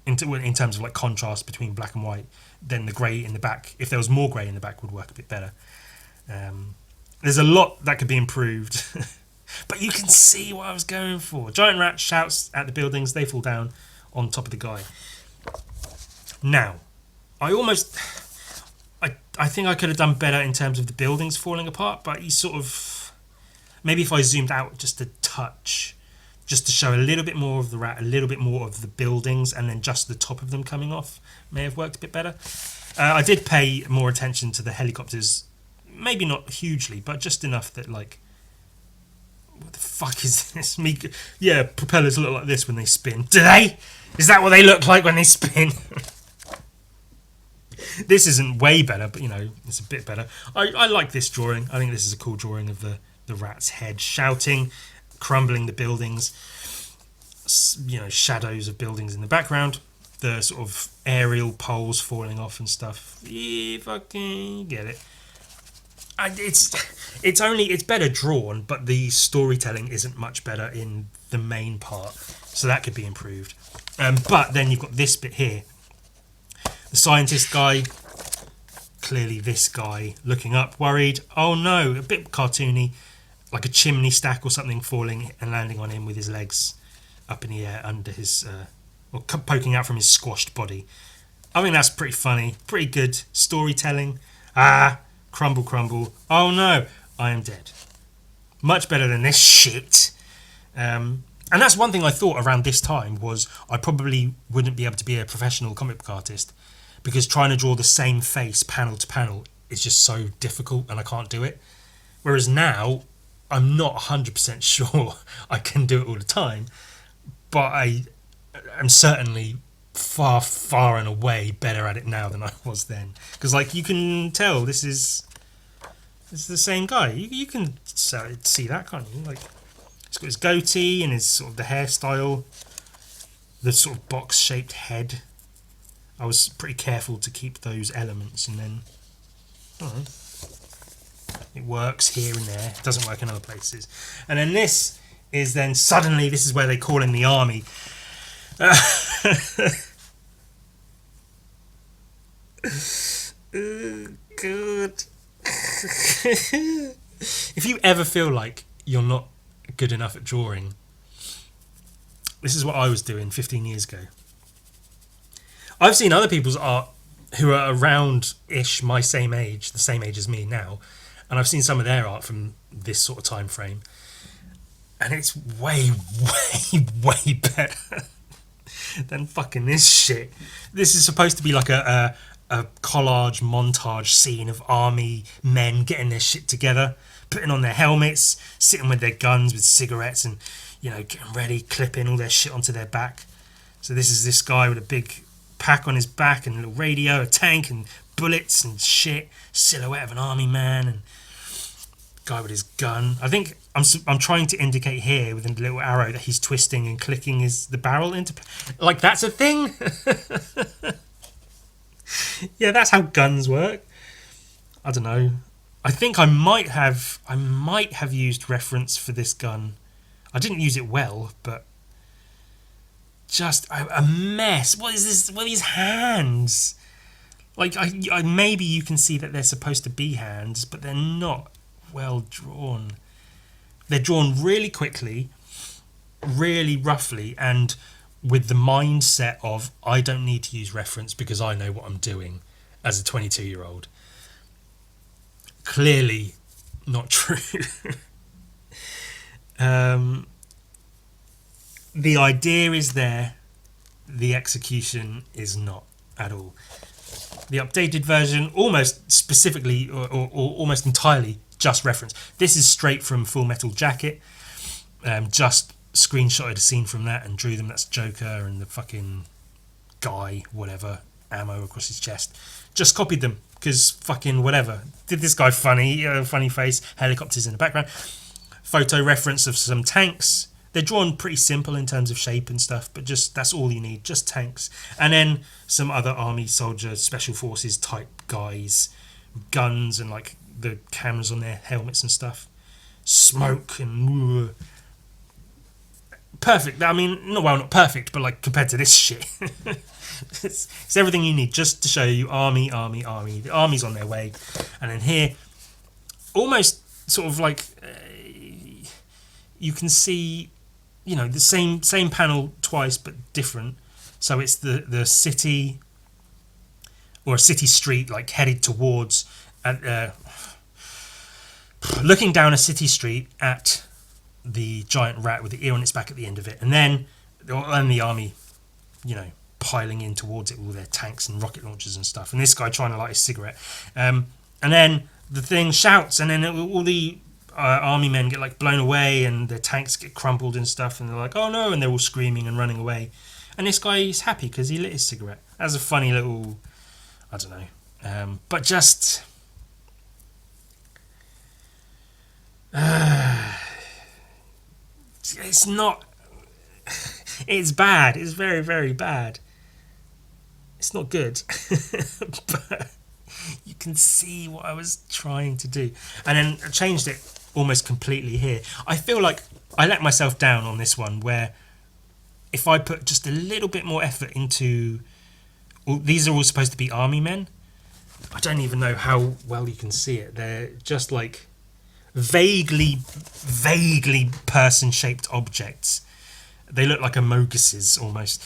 in terms of like contrast between black and white, then the grey in the back, if there was more grey in the back, would work a bit better. There's a lot that could be improved, but you can see what I was going for. Giant rat shouts at the buildings, they fall down on top of the guy. Now, I think I could have done better in terms of the buildings falling apart, but he's sort of, maybe if I zoomed out just a touch, just to show a little bit more of the rat, a little bit more of the buildings, and then just the top of them coming off may have worked a bit better. I did pay more attention to the helicopters, maybe not hugely, but just enough that, like, what the fuck is this? Yeah, propellers look like this when they spin. Do they? Is that what they look like when they spin? This isn't way better, but, you know, it's a bit better. I like this drawing. I think this is a cool drawing of the rat's head shouting, crumbling the buildings, you know, shadows of buildings in the background, the sort of aerial poles falling off and stuff. Yeah, fucking get it. It's better drawn, but the storytelling isn't much better in the main part, so that could be improved. But then you've got this bit here. The scientist guy, clearly this guy, looking up, worried. Oh no, a bit cartoony, like a chimney stack or something falling and landing on him with his legs up in the air under his, or poking out from his squashed body. I think that's pretty funny, pretty good storytelling. Crumble, crumble. Oh no, I am dead. Much better than this shit. And that's one thing I thought around this time was I probably wouldn't be able to be a professional comic book artist, because trying to draw the same face panel to panel is just so difficult and I can't do it. Whereas now, I'm not 100% sure I can do it all the time, but I am certainly far, far and away better at it now than I was then. Because, like, you can tell this is the same guy. You can see that, can't you? Like, he's got his goatee and his sort of the hairstyle, the sort of box-shaped head. I was pretty careful to keep those elements, and then it works here and there. It doesn't work in other places. And then this is then suddenly this is where they call in the army. Good. If you ever feel like you're not good enough at drawing, this is what I was doing 15 years ago. I've seen other people's art who are around-ish my same age, the same age as me now, and I've seen some of their art from this sort of time frame, and it's way, way, way better than fucking this shit. This is supposed to be like a collage montage scene of army men getting their shit together, putting on their helmets, sitting with their guns with cigarettes, and, you know, getting ready, clipping all their shit onto their back. So this is this guy with a big pack on his back and a little radio, a tank and bullets and shit, silhouette of an army man, and guy with his gun. I think I'm trying to indicate here with a little arrow that he's twisting and clicking the barrel into, like, that's a thing. Yeah, that's how guns work. I don't know. I think I might have used reference for this gun. I didn't use it well, but just a mess. What is this? What are these hands? Like, I maybe you can see that they're supposed to be hands, but they're not well drawn. They're drawn really quickly, really roughly, and with the mindset of, I don't need to use reference because I know what I'm doing as a 22-year-old. Clearly not true. The idea is there, the execution is not at all. The updated version, almost specifically or almost entirely just reference. This is straight from Full Metal Jacket. Just screenshotted a scene from that and drew them. That's Joker and the fucking guy, whatever, ammo across his chest. Just copied them because fucking whatever. Did this guy funny, funny face, helicopters in the background. Photo reference of some tanks. They're drawn pretty simple in terms of shape and stuff, but just that's all you need, just tanks. And then some other army soldier, special forces type guys, guns and like the cameras on their helmets and stuff. Smoke and perfect. I mean, not perfect, but like compared to this shit. It's everything you need just to show you army. The army's on their way. And then here, almost sort of like you can see, you know, the same panel twice but different. So it's the city or a city street, like headed towards, looking down a city street at the giant rat with the ear on its back at the end of it, and then the army, piling in towards it with all their tanks and rocket launchers and stuff, and this guy trying to light a cigarette, and then the thing shouts, and then all the army men get like blown away, and their tanks get crumpled and stuff, and they're like, oh no, and they're all screaming and running away, and this guy is happy because he lit his cigarette. That's a funny little, I don't know, but just it's not, it's bad, it's very, very bad. It's not good. But you can see what I was trying to do. And then I changed it almost completely here. I feel like I let myself down on this one, where if I put just a little bit more effort into... these are all supposed to be army men. I don't even know how well you can see it. They're just like vaguely person-shaped objects. They look like amoguses almost.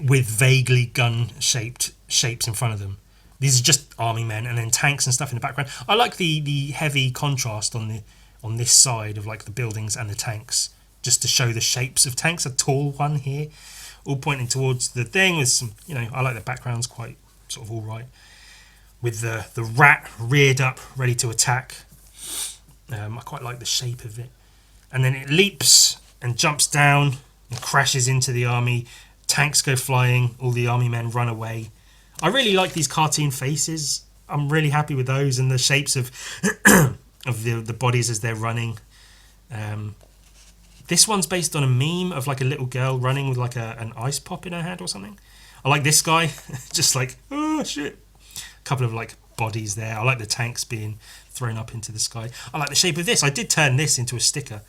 With vaguely gun-shaped shapes in front of them. These are just army men, and then tanks and stuff in the background. I like the heavy contrast on this side of like the buildings and the tanks, just to show the shapes of tanks. A tall one here, all pointing towards the thing with some, I like the background's quite sort of all right. With the rat reared up, ready to attack. I quite like the shape of it. And then it leaps and jumps down and crashes into the army. Tanks go flying, all the army men run away. I really like these cartoon faces. I'm really happy with those, and the shapes of of the bodies as they're running. This one's based on a meme of like a little girl running with like an ice pop in her hand or something. I like this guy, just like, oh shit. A couple of like bodies there. I like the tanks being thrown up into the sky. I like the shape of this. I did turn this into a sticker.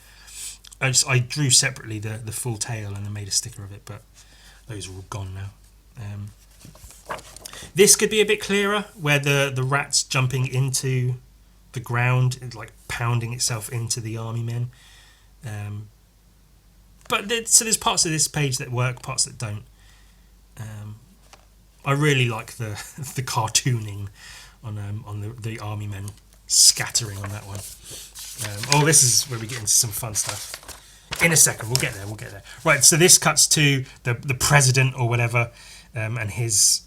I drew separately the full tail and I made a sticker of it, but those are all gone now. This could be a bit clearer, where the rat's jumping into the ground and like pounding itself into the army men. So there's parts of this page that work, parts that don't. I really like the cartooning on the army men scattering on that one. This is where we get into some fun stuff. In a second, we'll get there. Right, so this cuts to the president or whatever, and his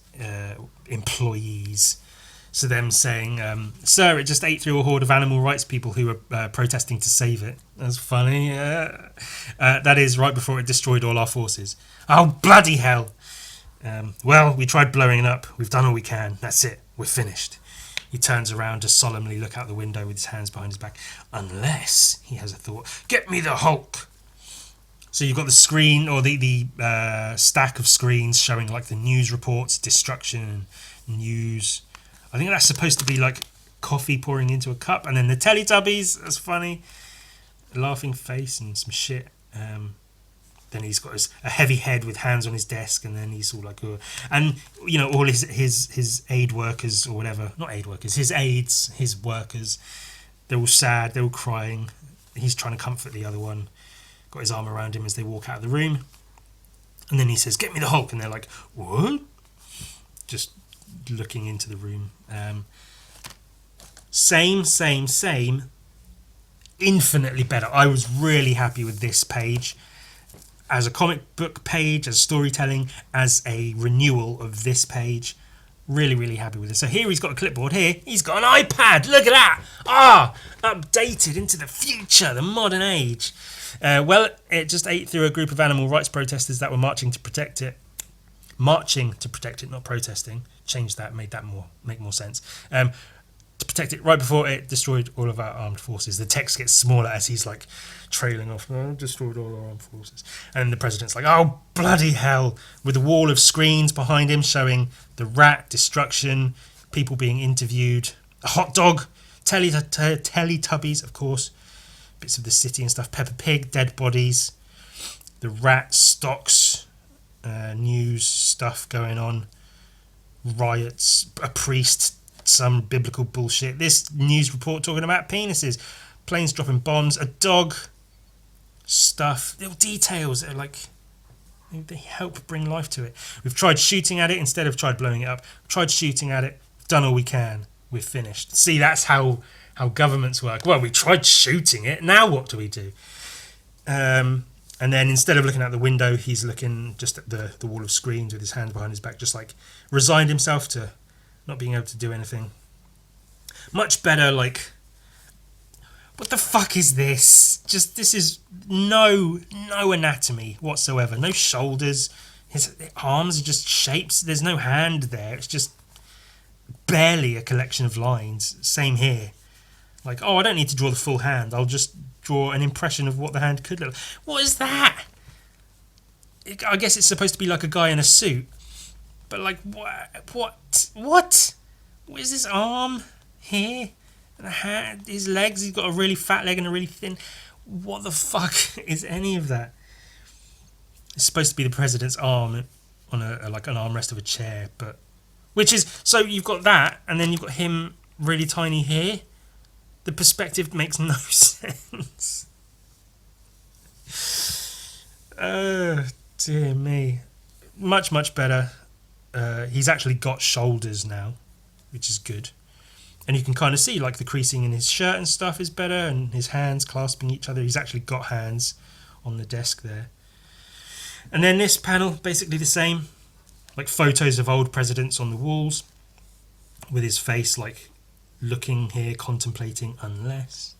employees. So them saying, sir, it just ate through a horde of animal rights people who were protesting to save it. That's funny. That is right before it destroyed all our forces. Oh, bloody hell. Well, we tried blowing it up. We've done all we can. That's it. We're finished. He turns around to solemnly look out the window with his hands behind his back. Unless, he has a thought, get me the Hulk. So you've got the screen, or the stack of screens showing like the news reports, destruction, news. I think that's supposed to be like coffee pouring into a cup. And then the Teletubbies, that's funny. A laughing face and some shit. Then he's got a heavy head with hands on his desk, and then he's all like, and all his aid workers or whatever, not aid workers, his aides, his workers, they're all sad, they're all crying. He's trying to comfort the other one, got his arm around him as they walk out of the room, and then he says, "Get me the Hulk," and they're like, "What?" Just looking into the room. Same, infinitely better. I was really happy with this page. As a comic book page, as storytelling, as a renewal of this page, really, really happy with it. So here he's got a clipboard. Here he's got an iPad. Look at that! Updated into the future, the modern age. It just ate through a group of animal rights protesters that were marching to protect it. Marching to protect it, not protesting. Changed that, make more sense. To protect it right before it destroyed all of our armed forces. The text gets smaller as he's like trailing off. Destroyed all our armed forces. And the president's like, oh, bloody hell, with a wall of screens behind him showing the rat, destruction, people being interviewed, a hot dog, Teletubbies, of course, bits of the city and stuff, Peppa Pig, dead bodies, the rat, stocks, news stuff going on, riots, a priest, some biblical bullshit, this news report talking about penises, planes dropping bombs, a dog, stuff, little details that are like, They help bring life to it. We've tried shooting at it instead of tried blowing it up. We've tried shooting at it. We've done all we can. We're finished. See, that's how governments work. Well, we tried shooting it. Now what do we do? And then instead of looking out the window, he's looking just at the wall of screens with his hands behind his back, just like resigned himself to not being able to do anything. Much better, like, what the fuck is this? Just, this is no anatomy whatsoever. No shoulders. His arms are just shapes. There's no hand there. It's just barely a collection of lines. Same here. Like, oh, I don't need to draw the full hand. I'll just draw an impression of what the hand could look like. What is that? I guess it's supposed to be like a guy in a suit. But like, what? What is his arm here? And a hand, his legs, he's got a really fat leg and a really thin. What the fuck is any of that? It's supposed to be the president's arm on a like an armrest of a chair, but which is, so you've got that, and then you've got him really tiny here. The perspective makes no sense. Dear me. Much better. He's actually got shoulders now, which is good. And you can kind of see, like, the creasing in his shirt and stuff is better, and his hands clasping each other. He's actually got hands on the desk there. And then this panel, basically the same. Like, photos of old presidents on the walls, with his face, like, looking here, contemplating, unless.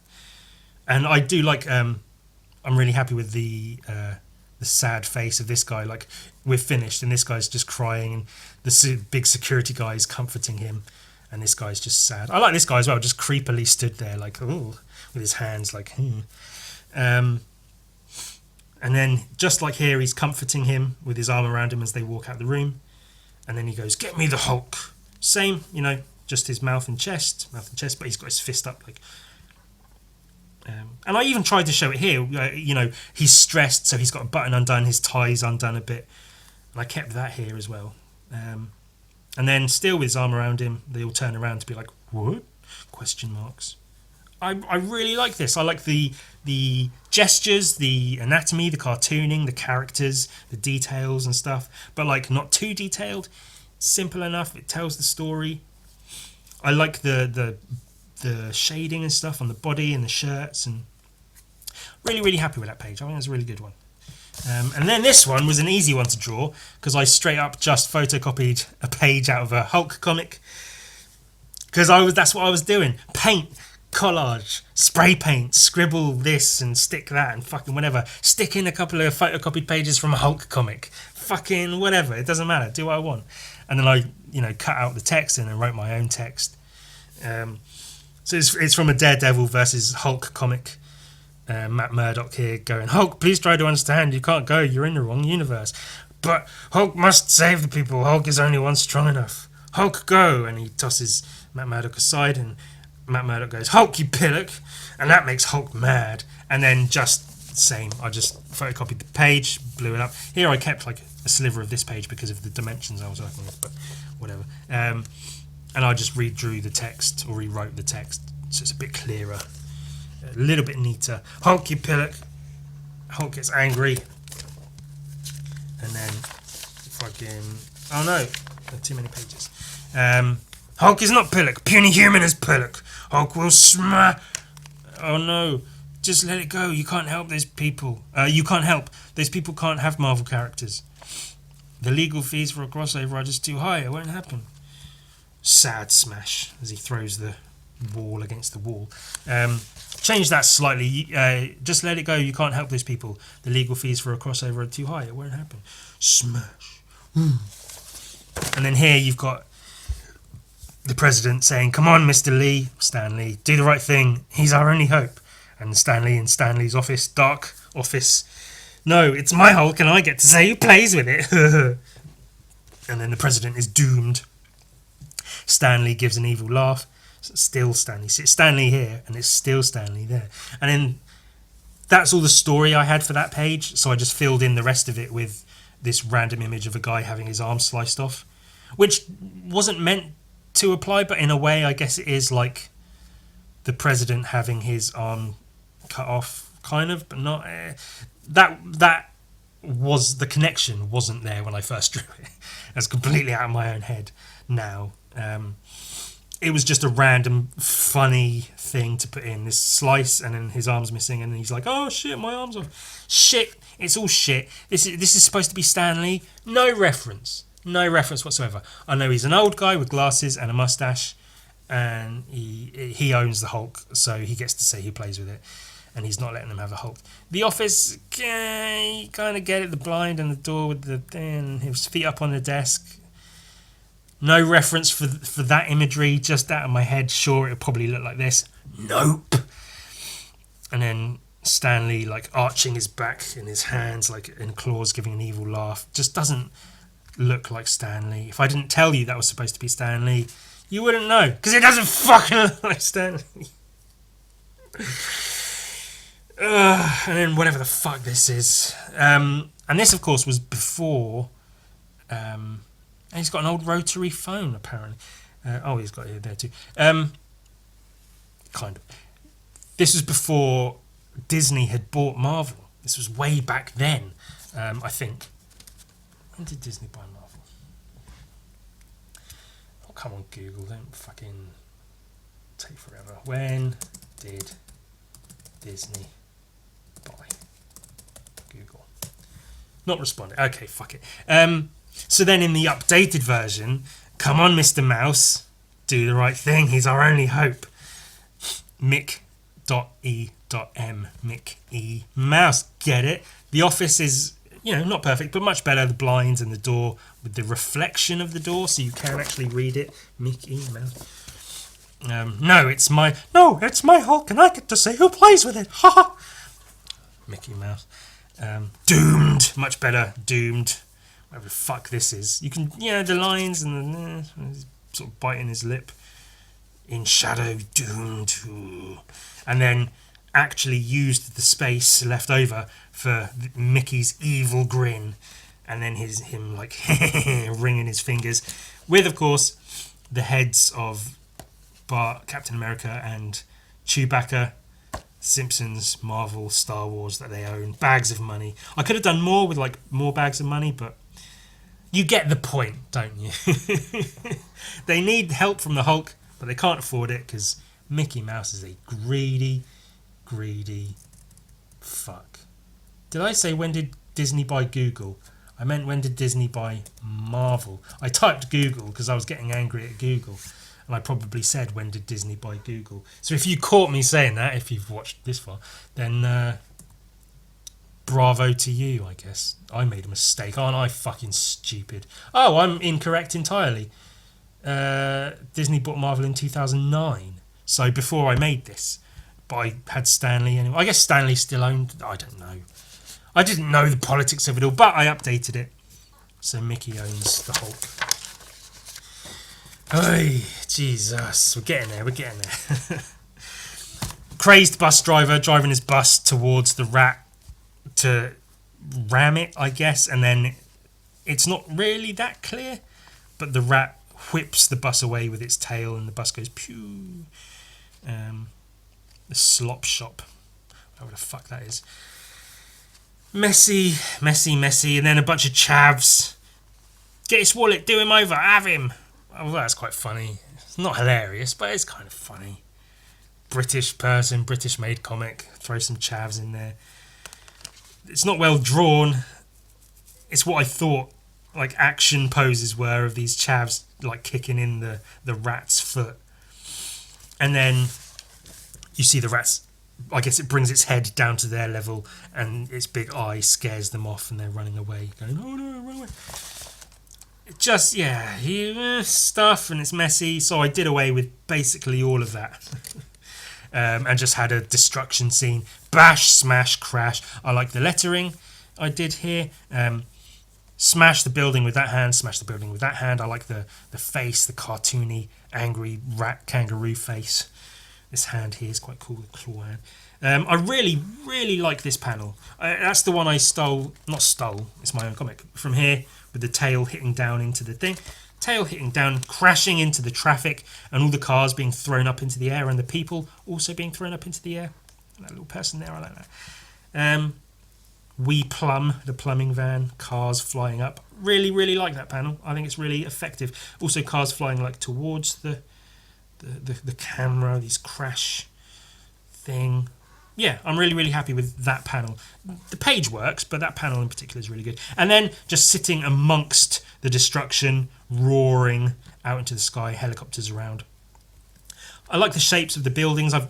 And I do like, I'm really happy with the sad face of this guy. Like, we're finished, and this guy's just crying, and the big security guy is comforting him. And this guy's just sad. I like this guy as well, just creepily stood there, like, ooh, with his hands, like, And then, just like here, he's comforting him with his arm around him as they walk out the room. And then he goes, "Get me the Hulk." Same, just his mouth and chest, but he's got his fist up, like. And I even tried to show it here. He's stressed, so he's got a button undone, his tie's undone a bit. And I kept that here as well. And then still with his arm around him, they all turn around to be like, "What?" Question marks. I really like this. I like the gestures, the anatomy, the cartooning, the characters, the details and stuff. But like not too detailed. Simple enough. It tells the story. I like the shading and stuff on the body and the shirts, and really happy with that page. I think it's a really good one. And then this one was an easy one to draw because I straight up just photocopied a page out of a Hulk comic because that's what I was doing. Paint, collage, spray paint, scribble this and stick that and fucking whatever. Stick in a couple of photocopied pages from a Hulk comic. Fucking whatever. It doesn't matter. Do what I want. And then I cut out the text and then wrote my own text. So it's from a Daredevil versus Hulk comic. Matt Murdock here going, "Hulk, please try to understand. You can't go. You're in the wrong universe. But Hulk must save the people. Hulk is only one strong enough. Hulk, go!" And he tosses Matt Murdock aside, and Matt Murdock goes, "Hulk, you pillock!" And that makes Hulk mad. And then just same. I just photocopied the page, blew it up. Here I kept like a sliver of this page because of the dimensions I was working with, but whatever. And I just redrew the text or rewrote the text so it's a bit clearer. A little bit neater. "Hulk, you pillock." Hulk gets angry. And then fucking... Oh no, too many pages. "Hulk is not pillock. Puny human is pillock. Hulk will smash... Oh no, just let it go. You can't help those people. You can't help. Those people can't have Marvel characters. The legal fees for a crossover are just too high. It won't happen." Sad smash as he throws the wall against the wall. Change that slightly. Just let it go. You can't help those people. The legal fees for a crossover are too high. It won't happen. Smash. And then here you've got the president saying, "Come on, Mr. Lee, Stan Lee, do the right thing. He's our only hope." And Stan Lee in Stan Lee's office, dark office. "No, it's my Hulk and I get to say who plays with it." And then the president is doomed. Stan Lee gives an evil laugh. Still Stanley. It's Stanley here, and it's still Stanley there. And then that's all the story I had for that page. So I just filled in the rest of it with this random image of a guy having his arm sliced off, which wasn't meant to apply, but in a way, I guess it is like the president having his arm cut off, kind of, but not. That the connection wasn't there when I first drew it. That's completely out of my own head now. It was just a random funny thing to put in this slice, and then his arm's missing, and he's like, oh shit, my arm's off. Shit, it's all shit. This is supposed to be Stan Lee. No reference whatsoever. I know he's an old guy with glasses and a mustache, and he owns the Hulk, so he gets to say who plays with it, and he's not letting them have a Hulk. The Office, you kind of get it, the blind and the door with the thing, his feet up on the desk. No reference for that imagery, just out of my head. Sure, it'll probably look like this. Nope. And then Stan Lee, like, arching his back and his hands, like, in claws, giving an evil laugh. Just doesn't look like Stan Lee. If I didn't tell you that was supposed to be Stan Lee, you wouldn't know, because it doesn't fucking look like Stan Lee. And then whatever the fuck this is. And this, of course, was before... and he's got an old rotary phone, apparently. He's got it there too. Kind of. This was before Disney had bought Marvel. This was way back then, I think. When did Disney buy Marvel? Oh, come on, Google. Don't fucking take forever. When did Disney buy Google? Not responding. Okay, fuck it. So then in the updated version, come on, Mr. Mouse, do the right thing. He's our only hope. Mick.E.M. Mick E. Mouse. Get it? The Office is, not perfect, but much better. The blinds and the door with the reflection of the door, so you can actually read it. Mick E. Mouse. No, it's my Hulk, and I get to say who plays with it. Ha ha. Mickey Mouse. Doomed. Much better. Doomed. Whatever the fuck this is. You can, the lines and the sort of biting his lip. In shadow, doomed. Ooh. And then actually used the space left over for Mickey's evil grin. And then him like ringing his fingers. With, of course, the heads of Captain America and Chewbacca, Simpsons, Marvel, Star Wars that they own. Bags of money. I could have done more with like more bags of money, but you get the point, don't you? They need help from the Hulk, but they can't afford it because Mickey Mouse is a greedy fuck. Did I say when did Disney buy Google? I meant when did Disney buy Marvel? I typed Google because I was getting angry at Google, and I probably said when did Disney buy Google. So if you caught me saying that, if you've watched this far, then bravo to you, I guess. I made a mistake. Aren't I fucking stupid? Oh, I'm incorrect entirely. Disney bought Marvel in 2009. So before I made this. But I had Stan Lee anyway. I guess Stan Lee still owned... I don't know. I didn't know the politics of it all, but I updated it. So Mickey owns the Hulk. Hey, Jesus. We're getting there. Crazed bus driver driving his bus towards the rat to ram it, I guess, and then it's not really that clear, but the rat whips the bus away with its tail and the bus goes pew. The slop shop, whatever the fuck that is. Messy, and then a bunch of chavs. Get his wallet, do him over, have him. Oh, that's quite funny. It's not hilarious, but it's kind of funny. British person, British made comic, throw some chavs in there. It's not well drawn. It's what I thought like action poses were of these chavs like kicking in the rat's foot. And then you see the rat's, I guess it brings its head down to their level and its big eye scares them off and they're running away, going, oh no, run away. Just, stuff, and it's messy, so I did away with basically all of that. And just had a destruction scene. Bash, smash, crash. I like the lettering I did here. Smash the building with that hand, smash the building with that hand. I like the face, the cartoony, angry rat kangaroo face. This hand here is quite cool, the claw hand. I really, really like this panel. That's the one I stole, not stole, it's my own comic, from here, with the tail hitting down into the thing. Tail hitting down, crashing into the traffic, and all the cars being thrown up into the air, and the people also being thrown up into the air. That little person there, I like that. We Plumb, the plumbing van, cars flying up. Really, really like that panel. I think it's really effective. Also, cars flying like towards the camera, these crash thing. Yeah, I'm really, really happy with that panel. The page works, but that panel in particular is really good. And then just sitting amongst the destruction, roaring out into the sky, helicopters around. I like the shapes of the buildings. I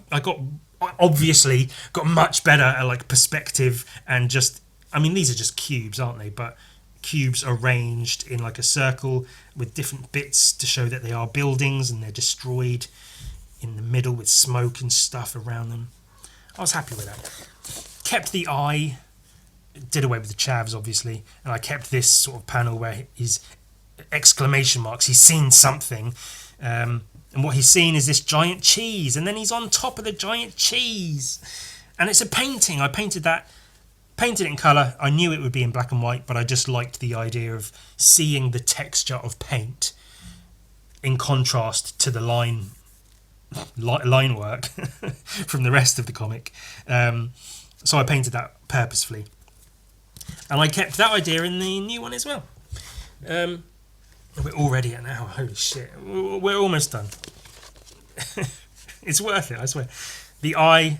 obviously got much better at like perspective and just, I mean, these are just cubes, aren't they? But cubes arranged in like a circle with different bits to show that they are buildings and they're destroyed in the middle with smoke and stuff around them. I was happy with that. Kept the eye, did away with the chavs obviously, and I kept this sort of panel where he's exclamation marks, he's seen something, and what he's seen is this giant cheese, and then he's on top of the giant cheese, and it's a painting. I painted it in colour. I knew it would be in black and white, but I just liked the idea of seeing the texture of paint in contrast to the line work from the rest of the comic. So I painted that purposefully, and I kept that idea in the new one as well. We're already at an hour. Holy shit, we're almost done. It's worth it, I swear. The eye,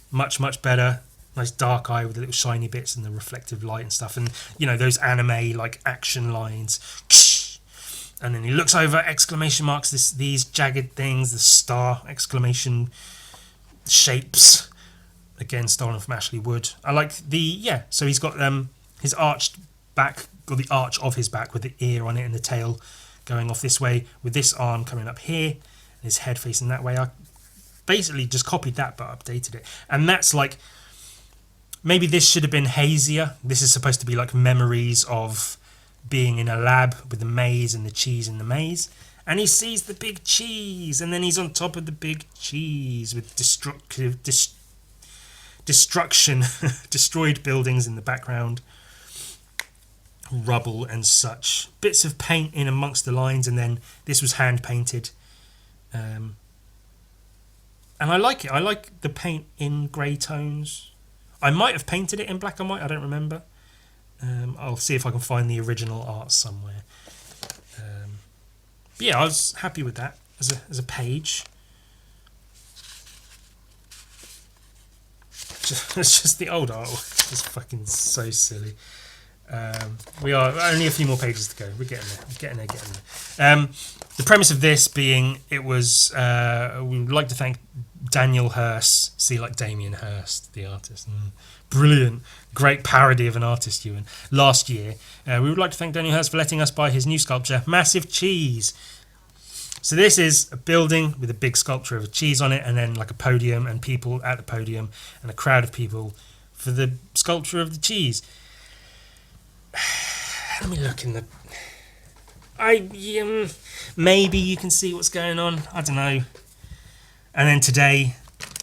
much better. Nice dark eye with the little shiny bits and the reflective light and stuff, and you know those anime like action lines. And then he looks over, exclamation marks, these jagged things, the star exclamation shapes, again stolen from Ashley Wood. I like so he's got his arched back, got the arch of his back with the ear on it and the tail going off this way, with this arm coming up here and his head facing that way. I basically just copied that but updated it, and that's like, maybe this should have been hazier. This is supposed to be like memories of being in a lab with the maze and the cheese in the maze, and he sees the big cheese, and then he's on top of the big cheese with destruction destroyed buildings in the background, rubble and such, bits of paint in amongst the lines, and then this was hand painted, and I like it. I like the paint in grey tones. I might have painted it in black and white, I don't remember. I'll see if I can find the original art somewhere. But yeah, I was happy with that as a page. It's just the old art. It's fucking so silly. We are only a few more pages to go. We're getting there. The premise of this being, it was we would like to thank Daniel Hirst. See, like Damien Hirst, the artist. Brilliant, great parody of an artist, Ewan. Last year, we would like to thank Daniel Hirst for letting us buy his new sculpture, Massive Cheese. So this is a building with a big sculpture of a cheese on it, and then like a podium and people at the podium and a crowd of people for the sculpture of the cheese. Let me look in the... maybe you can see what's going on. I don't know. And then today,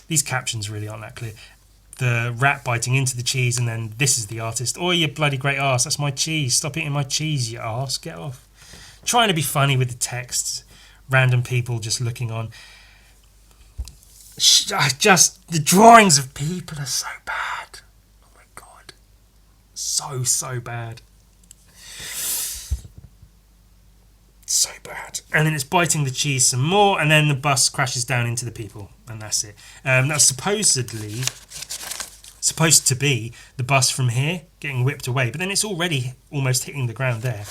these captions really aren't that clear. The rat biting into the cheese, and then this is the artist. Oh, you bloody great arse, that's my cheese. Stop eating my cheese, you arse. Get off. Trying to be funny with the text. Random people just looking on. Just, the drawings of people are so bad. Oh my god. So bad. So bad. And then it's biting the cheese some more, and then the bus crashes down into the people, and that's it. That's supposed to be the bus from here getting whipped away, but then it's already almost hitting the ground there,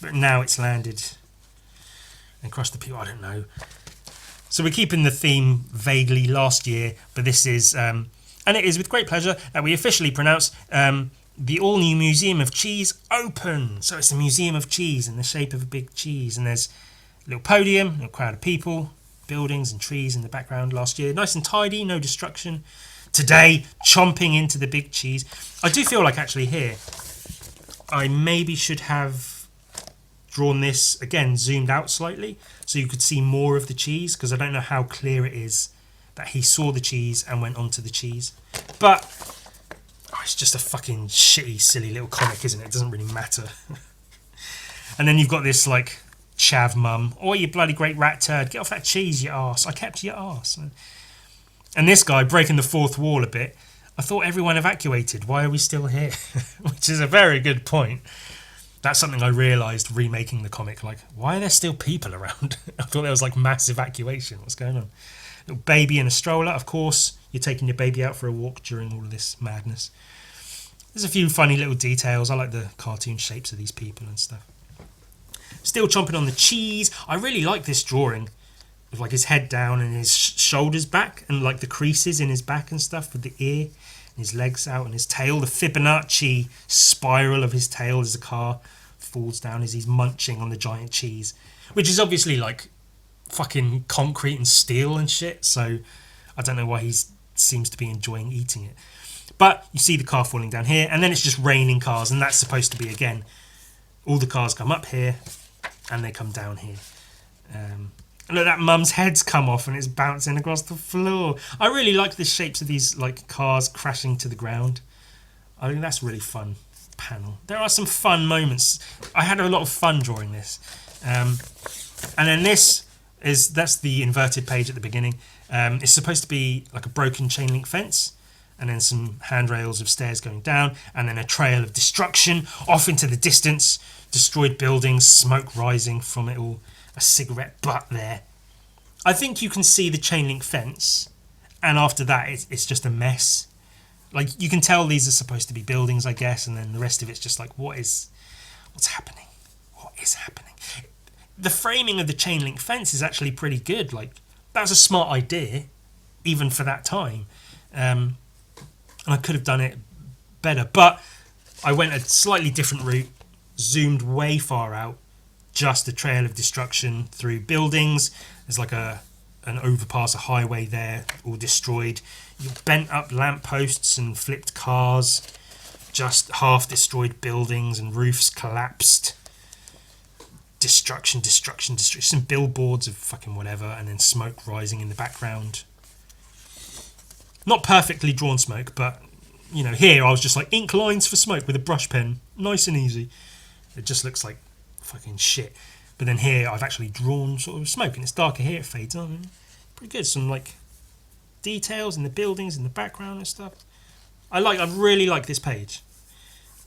but now it's landed and crushed the people. I don't know. So we're keeping the theme vaguely last year, but this is and it is with great pleasure that we officially pronounce the all-new Museum of Cheese open. So it's a museum of cheese in the shape of a big cheese, and there's a little podium, a little crowd of people, buildings and trees in the background. Last year, nice and tidy, no destruction. Today, chomping into the big cheese. I do feel like actually here, I maybe should have drawn this, again, zoomed out slightly, so you could see more of the cheese, because I don't know how clear it is that he saw the cheese and went onto the cheese. But it's just a fucking shitty, silly little comic, isn't it? It doesn't really matter. And then you've got this, like, chav mum. Oh, you bloody great rat turd. Get off that cheese, you arse. I kept your arse. And this guy breaking the fourth wall a bit. I thought everyone evacuated. Why are we still here? Which is a very good point. That's something I realised remaking the comic. Like, why are there still people around? I thought there was like mass evacuation. What's going on? Little baby in a stroller. Of course, you're taking your baby out for a walk during all of this madness. There's a few funny little details. I like the cartoon shapes of these people and stuff. Still chomping on the cheese. I really like this drawing of like his head down and his shoulders back and like the creases in his back and stuff with the ear and his legs out and his tail. The Fibonacci spiral of his tail as the car falls down as he's munching on the giant cheese, which is obviously like fucking concrete and steel and shit. So I don't know why he seems to be enjoying eating it. But you see the car falling down here, and then it's just raining cars, and that's supposed to be, again, all the cars come up here, and they come down here. Look, that mum's head's come off, and it's bouncing across the floor. I really like the shapes of these like cars crashing to the ground. I think that's a really fun panel. There are some fun moments. I had a lot of fun drawing this. And then that's the inverted page at the beginning. It's supposed to be like a broken chain link fence, and then some handrails of stairs going down, and then a trail of destruction off into the distance, destroyed buildings, smoke rising from it all, a cigarette butt there. I think you can see the chain link fence, and after that it's just a mess. Like, you can tell these are supposed to be buildings, I guess, and then the rest of it's just like, what's happening? What is happening? The framing of the chain link fence is actually pretty good. Like, that was a smart idea, even for that time. And I could have done it better, but I went a slightly different route, zoomed way far out, just a trail of destruction through buildings. There's like an overpass, a highway there, all destroyed. Bent up lampposts and flipped cars, just half destroyed buildings and roofs collapsed. Destruction. Some billboards of fucking whatever, and then smoke rising in the background. Not perfectly drawn smoke, but, you know, here I was just like, ink lines for smoke with a brush pen. Nice and easy. It just looks like fucking shit. But then here I've actually drawn sort of smoke, and it's darker here, it fades on. Pretty good. Some, like, details in the buildings in the background and stuff. I really like this page.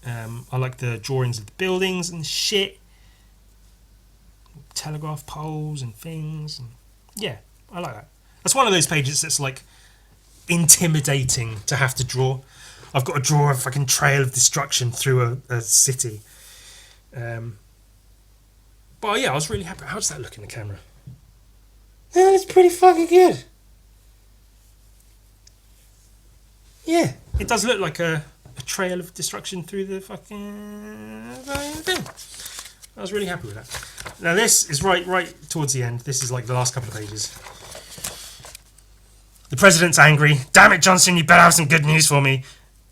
I like the drawings of the buildings and shit. Telegraph poles and things. And yeah, I like that. That's one of those pages that's like intimidating to have to draw. I've got to draw a fucking trail of destruction through a city. But yeah, I was really happy. How does that look in the camera? Yeah, it's pretty fucking good. Yeah, it does look like a trail of destruction through the fucking thing. I was really happy with that. Now this is right towards the end. This is like the last couple of pages. The president's angry. Damn it, Johnson, you better have some good news for me.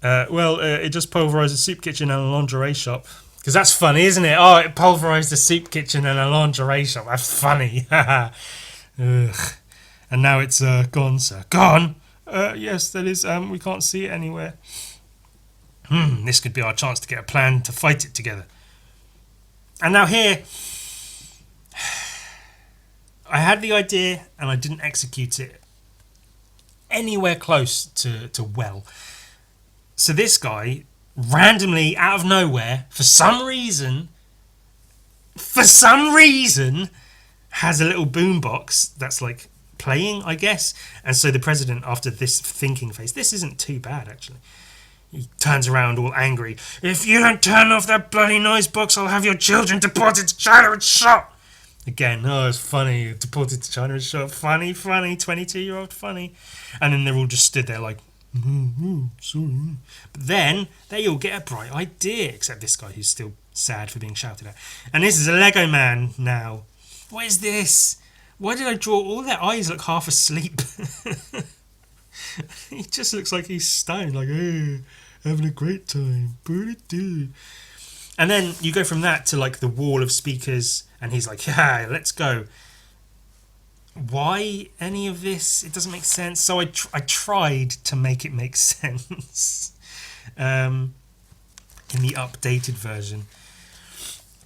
It just pulverised a soup kitchen and a lingerie shop. Because that's funny, isn't it? Oh, it pulverised a soup kitchen and a lingerie shop. That's funny. Ugh. And now it's gone, sir. Gone? Yes, that is. We can't see it anywhere. This could be our chance to get a plan to fight it together. And now here, I had the idea and I didn't execute it anywhere close to well. So this guy, randomly, out of nowhere, for some reason, has a little boombox that's like playing, I guess. And so the president, after this thinking phase, this isn't too bad actually. He turns around all angry. If you don't turn off that bloody noise box, I'll have your children deported to China and shot. Again, it's funny. Deported to China and shot. Funny. 22-year-old funny. And then they're all just stood there like, sorry. But then they all get a bright idea, except this guy who's still sad for being shouted at. And this is a Lego man now. What is this? Why did I draw all their eyes look half asleep? He just looks like he's stoned, like, hey, having a great time. And then you go from that to like the wall of speakers, and he's like, yeah, let's go. Why any of this? It doesn't make sense. So I tried to make it make sense in the updated version.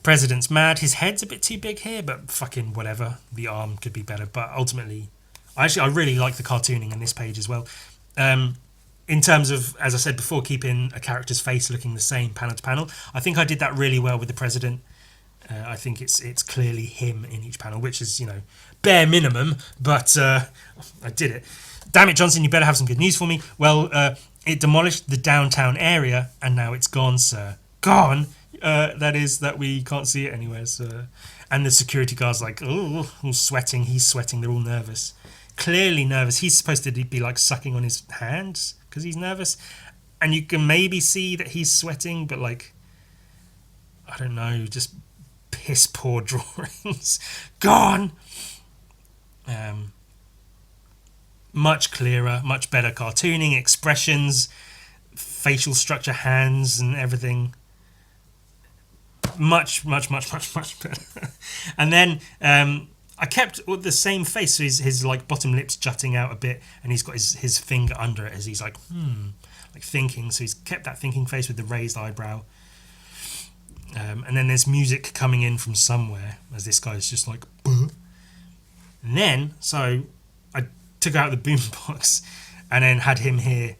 President's mad. His head's a bit too big here, but fucking whatever. The arm could be better, but ultimately, I really like the cartooning in this page as well. in terms of, as I said before, keeping a character's face looking the same panel to panel, I think I did that really well with the president. I think it's clearly him in each panel, which is, bare minimum, but I did it. Damn it, Johnson, you better have some good news for me. Well, it demolished the downtown area, and now it's gone, sir. Gone? That is that we can't see it anywhere, sir. And the security guard's like, oh, all sweating. He's sweating. They're all nervous. Clearly nervous. He's supposed to be like sucking on his hands because he's nervous. And you can maybe see that he's sweating, but like, I don't know, just piss poor drawings. Gone! Much clearer, much better cartooning, expressions, facial structure, hands and everything. Much better. And then I kept the same face, so his like bottom lip's jutting out a bit, and he's got his finger under it as he's like thinking. So he's kept that thinking face with the raised eyebrow. And then there's music coming in from somewhere as this guy's just like, buh. And then, so I took out the boombox and then had him here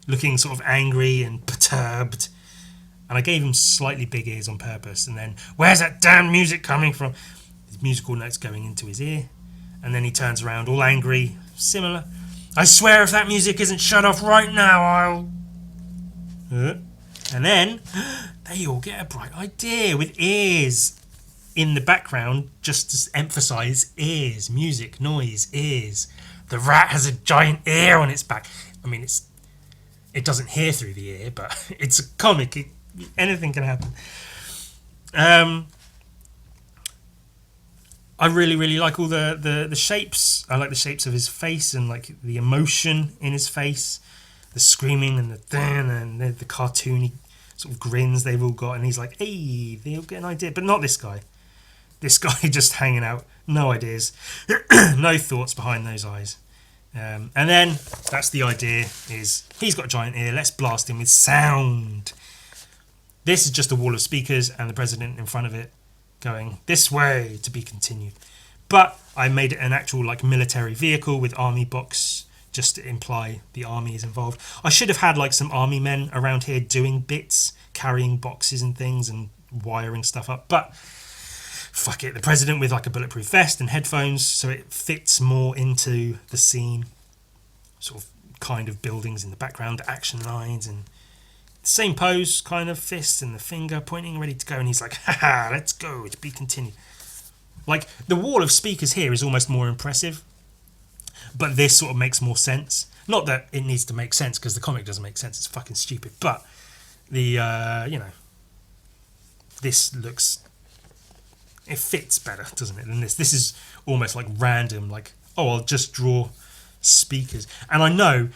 looking sort of angry and perturbed. And I gave him slightly big ears on purpose. And then, where's that damn music coming from? His musical notes going into his ear. And then he turns around all angry, similar. I swear if that music isn't shut off right now, I'll... And then, they all get a bright idea with ears in the background, just to emphasise ears, music, noise, ears. The rat has a giant ear on its back. I mean, it doesn't hear through the ear, but it's a comic. Anything can happen. I really like all the shapes. I like the shapes of his face and like the emotion in his face, the screaming and the cartoony sort of grins they've all got. And he's like, hey, they'll get an idea, but not this guy. This guy just hanging out, no ideas, no thoughts behind those eyes. And then that's the idea: is he's got a giant ear. Let's blast him with sound. This is just a wall of speakers and the president in front of it going, this way, to be continued. But I made it an actual like military vehicle with army box, just to imply the army is involved. I should have had like some army men around here doing bits, carrying boxes and things and wiring stuff up. But fuck it, the president with like a bulletproof vest and headphones, so it fits more into the scene. Sort of kind of buildings in the background, action lines and same pose, kind of fist and the finger pointing, ready to go. And he's like, haha, let's go, to be continued. Like, the wall of speakers here is almost more impressive, but this sort of makes more sense. Not that it needs to make sense, because the comic doesn't make sense, it's fucking stupid. But the, this looks, it fits better, doesn't it, than this. This is almost like random, like, oh, I'll just draw speakers. And I know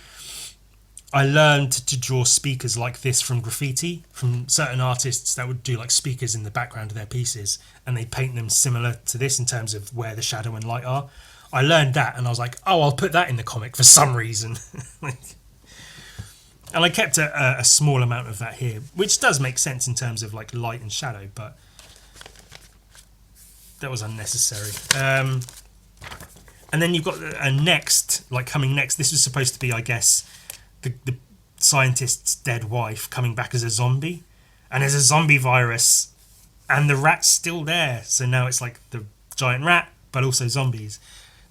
I learned to draw speakers like this from graffiti, from certain artists that would do like speakers in the background of their pieces, and they paint them similar to this in terms of where the shadow and light are. I learned that, and I was like, oh, I'll put that in the comic for some reason. And I kept a small amount of that here, which does make sense in terms of like light and shadow, but that was unnecessary. And then you've got a next, like coming next. This was supposed to be, I guess, the scientist's dead wife coming back as a zombie, and there's a zombie virus, and the rat's still there. So now it's like the giant rat, but also zombies.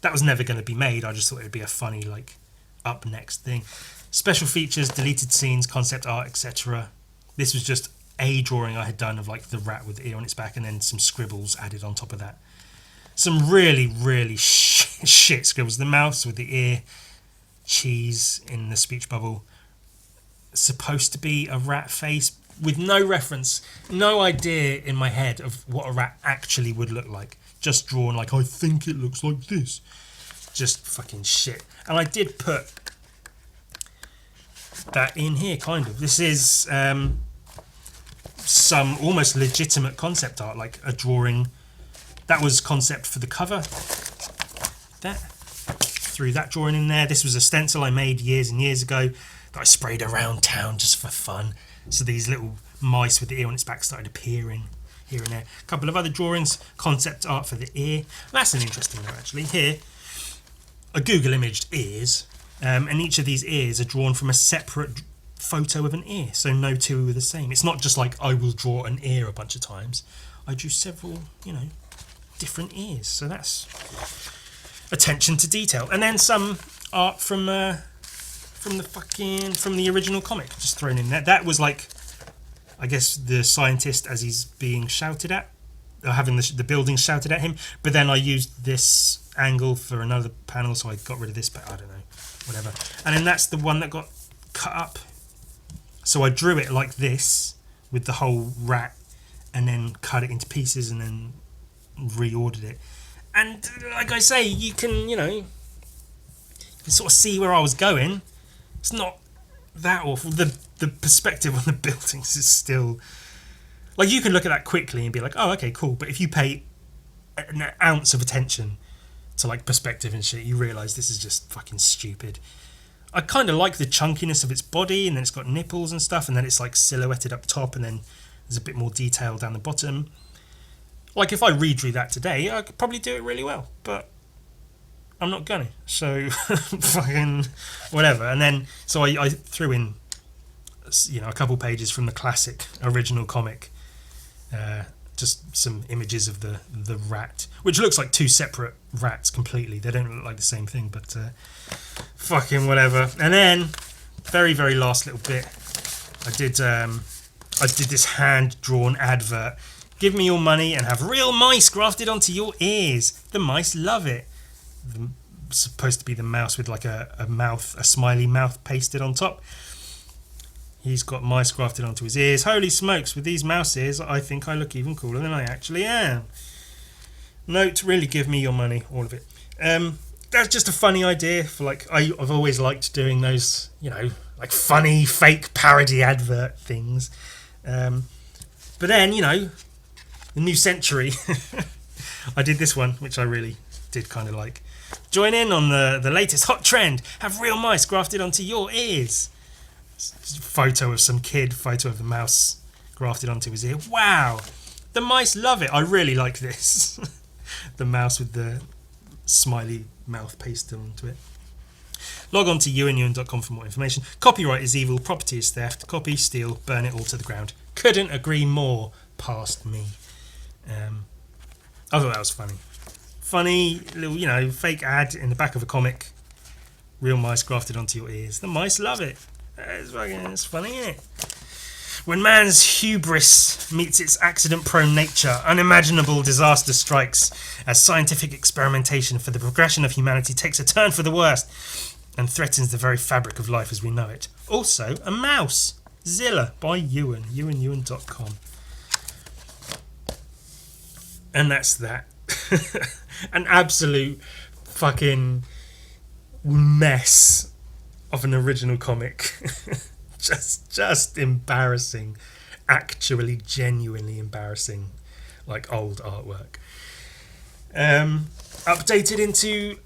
That was never going to be made. I just thought it'd be a funny, like, up next thing. Special features, deleted scenes, concept art, etc. This was just a drawing I had done of like the rat with the ear on its back, and then some scribbles added on top of that. Some really shit scribbles. The mouse with the ear, cheese in the speech bubble, supposed to be a rat face with no reference, no idea in my head of what a rat actually would look like. Just drawn like, I think it looks like this. Just fucking shit. And I did put that in here, kind of. This is some almost legitimate concept art, like a drawing that was concept for the cover. That threw that drawing in there. This was a stencil I made years and years ago that I sprayed around town just for fun. So these little mice with the ear on its back started appearing here and there. A couple of other drawings, concept art for the ear. That's an interesting one, actually. Here, a Google imaged ears And each of these ears are drawn from a separate photo of an ear, so no two are the same. It's not just like I will draw an ear a bunch of times. I drew several, different ears. So that's attention to detail. And then some art from the original comic just thrown in there. That was like, I guess, the scientist as he's being shouted at, or having the building shouted at him. But then I used this angle for another panel, so I got rid of this, but I don't know, whatever. And then that's the one that got cut up. So I drew it like this with the whole rat, and then cut it into pieces, and then reordered it. And like I say, you can sort of see where I was going. It's not that awful. The perspective on the buildings is still, like, you can look at that quickly and be like, oh, okay, cool. But if you pay an ounce of attention to like perspective and shit, you realise this is just fucking stupid. I kind of like the chunkiness of its body, and then it's got nipples and stuff, and then it's like silhouetted up top, and then there's a bit more detail down the bottom. Like, if I redrew that today, I could probably do it really well, but I'm not gonna. So fucking whatever. And then so I threw in a couple pages from the classic original comic, just some images of the rat, which looks like two separate rats completely. They don't look like the same thing, but fucking whatever. And then very, very last little bit, I did this hand drawn advert. Give me your money and have real mice grafted onto your ears. The mice love it. Supposed to be the mouse with like a mouth, a smiley mouth pasted on top. He's got mice grafted onto his ears. Holy smokes, with these mouse ears, I think I look even cooler than I actually am. Note, really give me your money, all of it. That's just a funny idea for like, I've always liked doing those, like funny fake parody advert things. But then, the new century, I did this one, which I really did kind of like. Join in on the latest hot trend. Have real mice grafted onto your ears. Photo of some kid, photo of the mouse grafted onto his ear. Wow, the mice love it. I really like this. The mouse with the smiley mouth pasted onto it. Log on to ewanagain.com for more information. Copyright is evil, property is theft. Copy, steal, burn it all to the ground. Couldn't agree more. Past me. I thought that was funny. Funny little, fake ad in the back of a comic. Real mice grafted onto your ears. The mice love it. It's funny, isn't it? When man's hubris meets its accident-prone nature, unimaginable disaster strikes as scientific experimentation for the progression of humanity takes a turn for the worst and threatens the very fabric of life as we know it. Also, a mouse. Zilla by Ewan. ewanagain.com. And that's that. An absolute fucking mess of an original comic. just embarrassing. Actually genuinely embarrassing, like old artwork. Updated into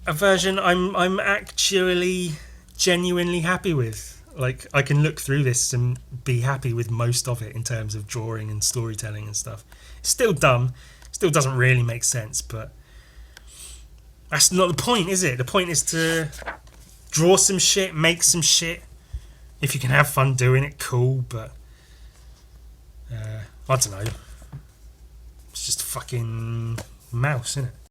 a version I'm actually genuinely happy with. Like, I can look through this and be happy with most of it in terms of drawing and storytelling and stuff. It's still dumb, still doesn't really make sense, but that's not the point, is it? The point is to draw some shit, make some shit. If you can have fun doing it, cool, but I don't know. It's just a fucking mouse, isn't it?